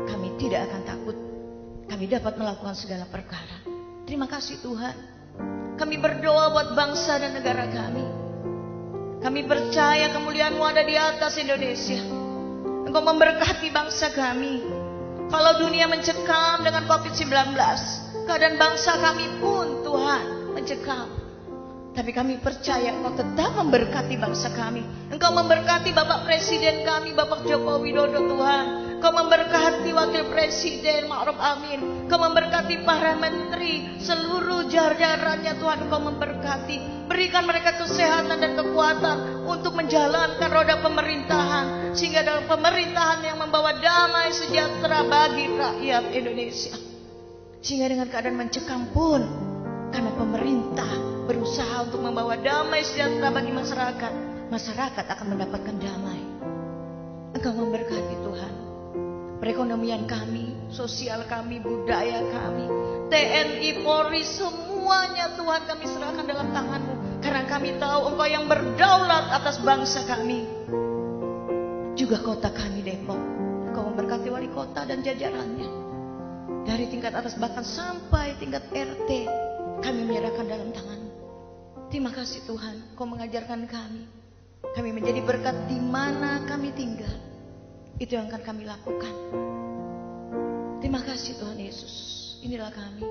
kami tidak akan takut. Kami dapat melakukan segala perkara. Terima kasih Tuhan. Kami berdoa buat bangsa dan negara kami. Kami percaya kemuliaan-Mu ada di atas Indonesia. Engkau memberkati bangsa kami. Kalau dunia mencekam dengan COVID-19, keadaan bangsa kami pun Tuhan mencekam. Tapi kami percaya Engkau tetap memberkati bangsa kami. Engkau memberkati Bapak Presiden kami, Bapak Joko Widodo Tuhan. Engkau memberkati Wakil Presiden Ma'ruf Amin. Engkau memberkati para menteri, seluruh jajarannya Tuhan. Engkau memberkati. Berikan mereka kesehatan dan kekuatan untuk menjalankan roda pemerintahan. Sehingga dalam pemerintahan yang membawa damai sejahtera bagi rakyat Indonesia. Sehingga dengan keadaan mencekam pun, karena pemerintah berusaha untuk membawa damai sejahtera bagi masyarakat, masyarakat akan mendapatkan damai. Engkau memberkati Tuhan. Perekonomian kami, sosial kami, budaya kami, TNI, Polri, semuanya Tuhan kami serahkan dalam tangan-Mu. Karena kami tahu Engkau yang berdaulat atas bangsa kami. Juga kota kami Depok. Engkau memberkati wali kota dan jajarannya. Dari tingkat atas bahkan sampai tingkat RT, kami menyerahkan dalam tangan-Mu. Terima kasih Tuhan, Kau mengajarkan kami. Kami menjadi berkat di mana kami tinggal. Itu yang akan kami lakukan. Terima kasih Tuhan Yesus. Inilah kami.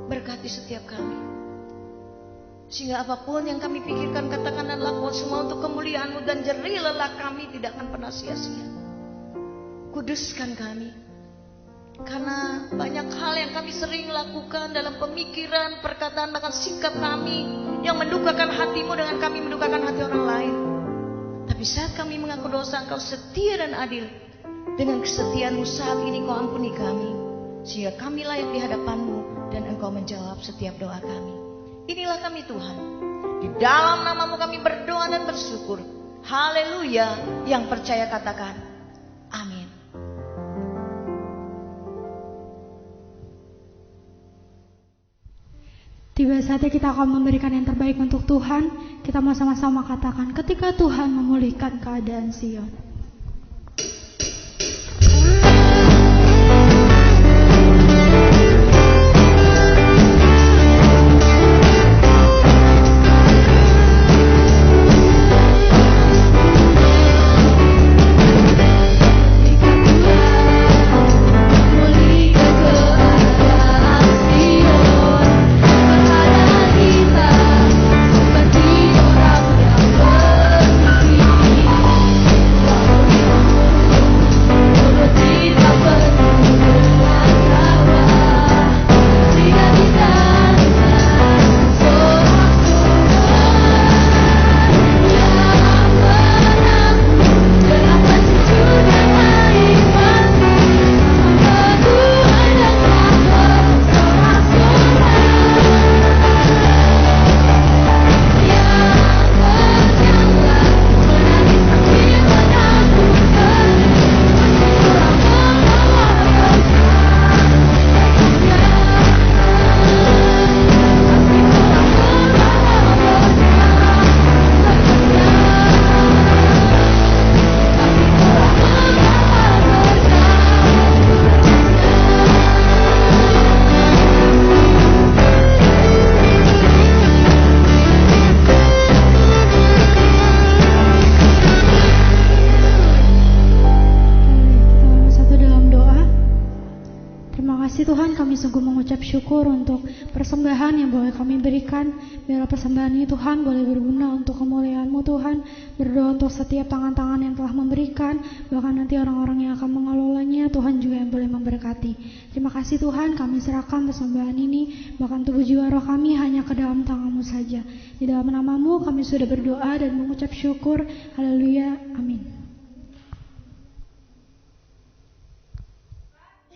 Berkati setiap kami. Sehingga apapun yang kami pikirkan, katakan dan lakukan semua untuk kemuliaan-Mu, dan jerih lelah kami tidak akan pernah sia-sia. Kuduskan kami. Karena banyak hal yang kami sering lakukan dalam pemikiran, perkataan, bahkan sikap kami yang mendukakan hati-Mu dengan kami mendukakan hati orang lain. Tapi saat kami mengaku dosa, Engkau setia dan adil. Dengan kesetiaan-Mu saat ini Kau ampuni kami. Sehingga kami layak di hadapan-Mu, dan Engkau menjawab setiap doa kami. Inilah kami Tuhan. Di dalam nama-Mu kami berdoa dan bersyukur. Haleluya. Yang percaya katakan amin.
Tiba saatnya kita akan memberikan yang terbaik untuk Tuhan. Kita mau sama-sama katakan, ketika Tuhan memulihkan keadaan Sion.
Kita
mengucap syukur untuk persembahan yang boleh kami berikan. Biarlah persembahan ini Tuhan boleh berguna untuk kemuliaan-Mu Tuhan. Berdoa untuk setiap tangan-tangan yang telah memberikan, bahkan nanti orang-orang yang akan mengelolanya, Tuhan juga yang boleh memberkati. Terima kasih Tuhan, kami serahkan persembahan ini, bahkan tubuh jiwa roh kami hanya ke dalam tangan-Mu saja. Di dalam nama-Mu kami sudah berdoa dan mengucap syukur. Haleluya, amin.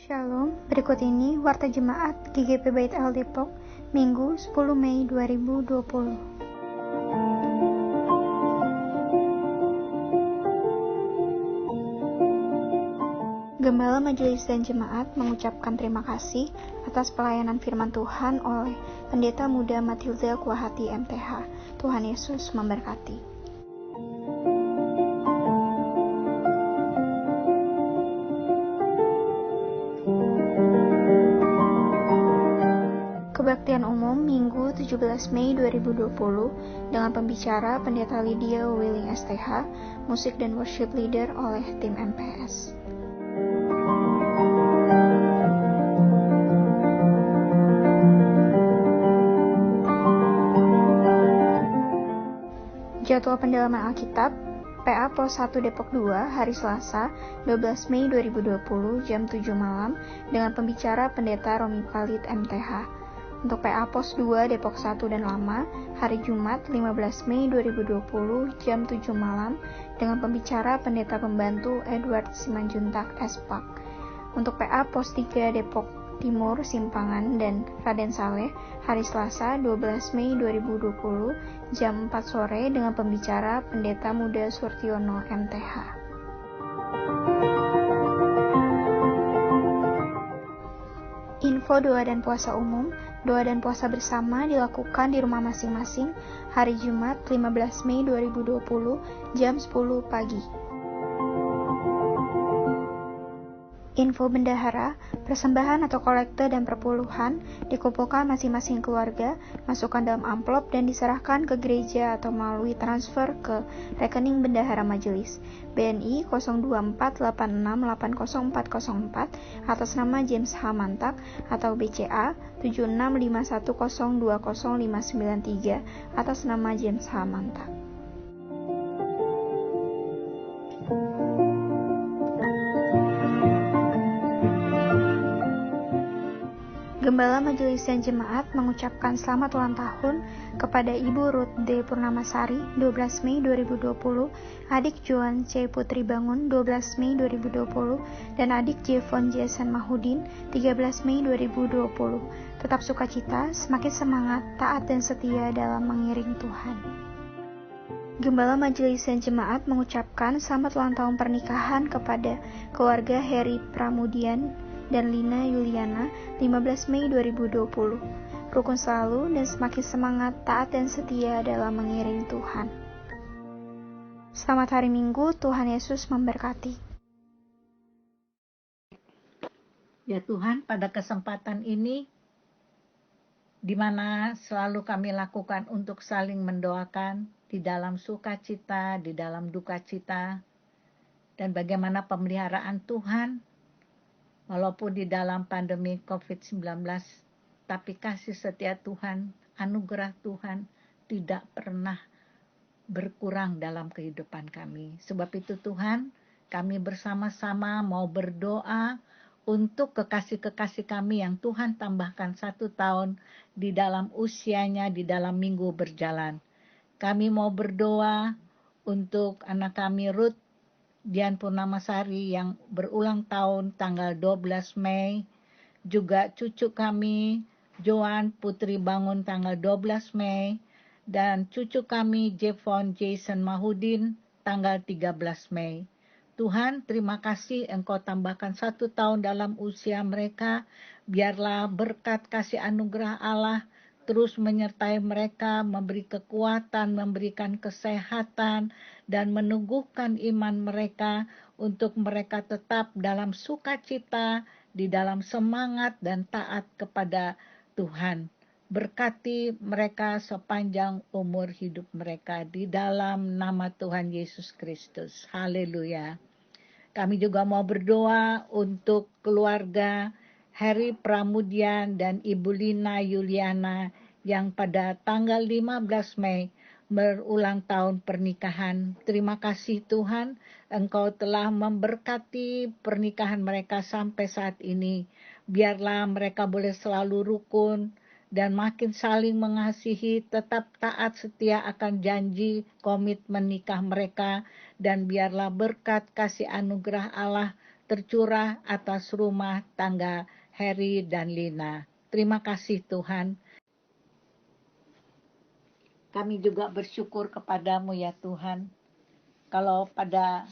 Shalom, berikut ini Warta Jemaat GGP Bait El Depok, Minggu 10 Mei 2020. Gembala Majelis dan Jemaat mengucapkan terima kasih atas pelayanan firman Tuhan oleh Pendeta Muda Matilda Kuahati MTH. Tuhan Yesus memberkati. Kebaktian umum Minggu 17 Mei 2020 dengan pembicara Pendeta Lydia Willing STH, musik dan worship leader oleh tim MPS. Jadwal pendalaman Alkitab PA Pos 1 Depok 2 hari Selasa 12 Mei 2020 jam 7 malam dengan pembicara Pendeta Romi Khalid MTH. Untuk PA Pos 2 Depok 1 dan Lama hari Jumat 15 Mei 2020 jam 7 malam dengan pembicara Pendeta Pembantu Edward Simanjuntak Espak. Untuk PA Pos 3 Depok Timur Simpangan dan Raden Saleh hari Selasa 12 Mei 2020 jam 4 sore dengan pembicara Pendeta Muda Surtiono MTH. Info doa dan puasa umum. Doa dan puasa bersama dilakukan di rumah masing-masing hari Jumat 15 Mei 2020 jam 10 pagi. Info bendahara, persembahan atau kolekte dan perpuluhan dikumpulkan masing-masing keluarga, masukkan dalam amplop dan diserahkan ke gereja atau melalui transfer ke rekening bendahara majelis BNI 0248680404 atas nama James H. Mantak atau BCA 7651020593 atas nama James H. Mantak. Gembala Majelis dan Jemaat mengucapkan selamat ulang tahun kepada Ibu Ruth D. Purnamasari 12 Mei 2020, adik Joan C. Putri Bangun 12 Mei 2020, dan adik Jevon Jason Mahudin 13 Mei 2020. Tetap sukacita, semakin semangat, taat dan setia dalam mengiring Tuhan. Gembala Majelis dan Jemaat mengucapkan selamat ulang tahun pernikahan kepada keluarga Heri Pramudian dan Lina Yuliana 15 Mei 2020. Rukun selalu dan semakin semangat, taat dan setia dalam mengiring Tuhan. Selamat hari Minggu, Tuhan Yesus memberkati.
Ya Tuhan, pada kesempatan ini di mana selalu kami lakukan untuk saling mendoakan di dalam sukacita, di dalam duka cita, dan bagaimana pemeliharaan Tuhan walaupun di dalam pandemi COVID-19, tapi kasih setia Tuhan, anugerah Tuhan tidak pernah berkurang dalam kehidupan kami. Sebab itu Tuhan, kami bersama-sama mau berdoa untuk kekasih-kekasih kami yang Tuhan tambahkan 1 tahun di dalam usianya, di dalam minggu berjalan. Kami mau berdoa untuk anak kami Ruth Dian Purnamasari yang berulang tahun tanggal 12 Mei, juga cucu kami Joan Putri Bangun tanggal 12 Mei, dan cucu kami Jevon Jason Mahudin tanggal 13 Mei. Tuhan, terima kasih Engkau tambahkan 1 tahun dalam usia mereka, biarlah berkat kasih anugerah Allah terus menyertai mereka, memberi kekuatan, memberikan kesehatan, dan meneguhkan iman mereka untuk mereka tetap dalam sukacita, di dalam semangat dan taat kepada Tuhan. Berkati mereka sepanjang umur hidup mereka di dalam nama Tuhan Yesus Kristus. Haleluya. Kami juga mau berdoa untuk keluarga Heri Pramudian dan Ibu Lina Yuliana yang pada tanggal 15 Mei berulang tahun pernikahan. Terima kasih Tuhan, Engkau telah memberkati pernikahan mereka sampai saat ini. Biarlah mereka boleh selalu rukun dan makin saling mengasihi, tetap taat setia akan janji komitmen nikah mereka, dan biarlah berkat kasih anugerah Allah tercurah atas rumah tangga Heri dan Lina. Terima kasih Tuhan. Kami juga bersyukur kepadamu ya Tuhan. Kalau pada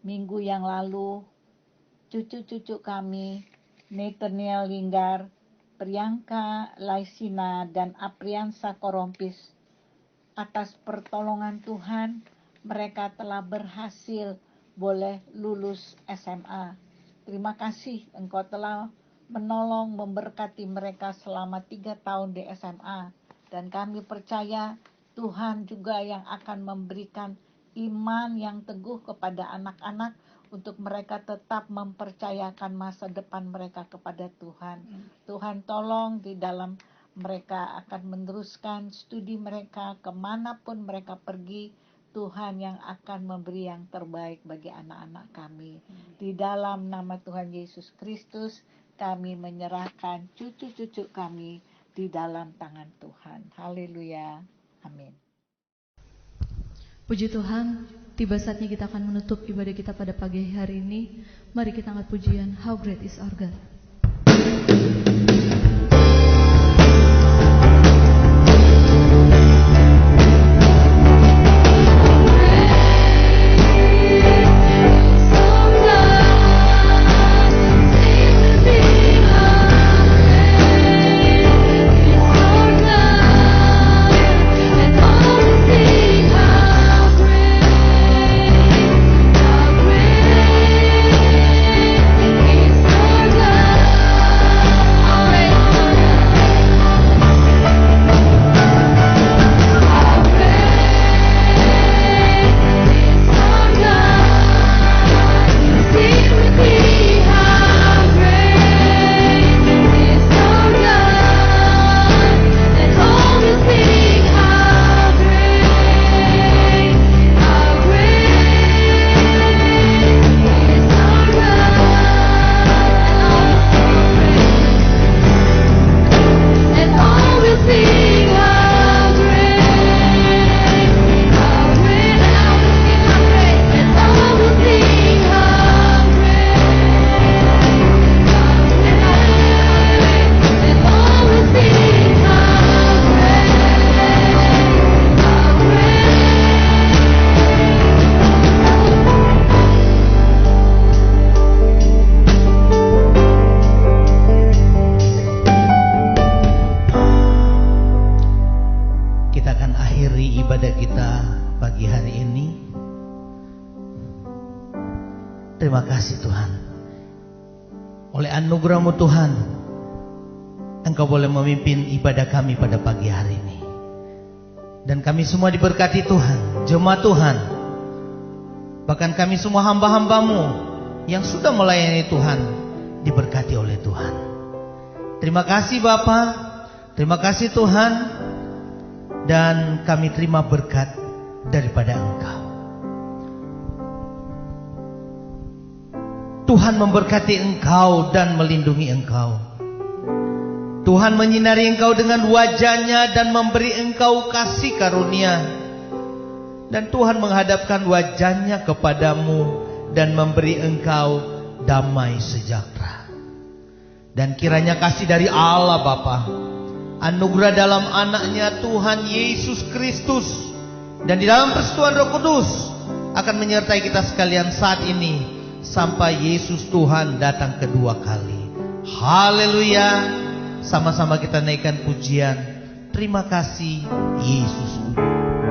minggu yang lalu, cucu-cucu kami, Nathaniel Linggar, Priyanka Laisina, dan Apriansa Korompis, atas pertolongan Tuhan, mereka telah berhasil boleh lulus SMA. Terima kasih Engkau telah menolong, memberkati mereka selama 3 tahun di SMA. Dan kami percaya Tuhan juga yang akan memberikan iman yang teguh kepada anak-anak untuk mereka tetap mempercayakan masa depan mereka kepada Tuhan. Tuhan tolong di dalam mereka akan meneruskan studi mereka kemanapun mereka pergi. Tuhan yang akan memberi yang terbaik bagi anak-anak kami. Di dalam nama Tuhan Yesus Kristus, kami menyerahkan cucu-cucu kami di dalam tangan Tuhan. Haleluya. Amin.
Puji Tuhan, tiba saatnya kita akan menutup ibadah kita pada pagi hari ini. Mari kita angkat pujian How Great is Our God.
Terima kasih Tuhan. Oleh anugerah-Mu Tuhan, Engkau boleh memimpin ibadah kami pada pagi hari ini. Dan kami semua diberkati Tuhan, jemaat Tuhan. Bahkan kami semua hamba-hamba-Mu yang sudah melayani Tuhan, diberkati oleh Tuhan. Terima kasih Bapa, terima kasih Tuhan. Dan kami terima berkat daripada Engkau. Tuhan memberkati engkau dan melindungi engkau. Tuhan menyinari engkau dengan wajah-Nya dan memberi engkau kasih karunia. Dan Tuhan menghadapkan wajah-Nya kepadamu dan memberi engkau damai sejahtera. Dan kiranya kasih dari Allah Bapa, anugerah dalam anak-Nya Tuhan Yesus Kristus, dan di dalam persekutuan Roh Kudus akan menyertai kita sekalian saat ini sampai Yesus Tuhan datang kedua kali. Haleluya. Sama-sama kita naikkan pujian. Terima kasih Yesus.
Terima kasih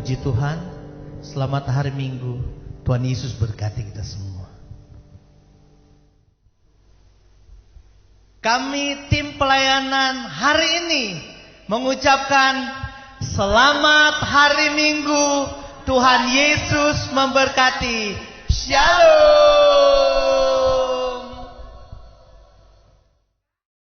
Puji Tuhan, selamat hari Minggu. Tuhan Yesus berkati kita semua. Kami tim pelayanan hari ini mengucapkan selamat hari Minggu. Tuhan Yesus memberkati. Shalom.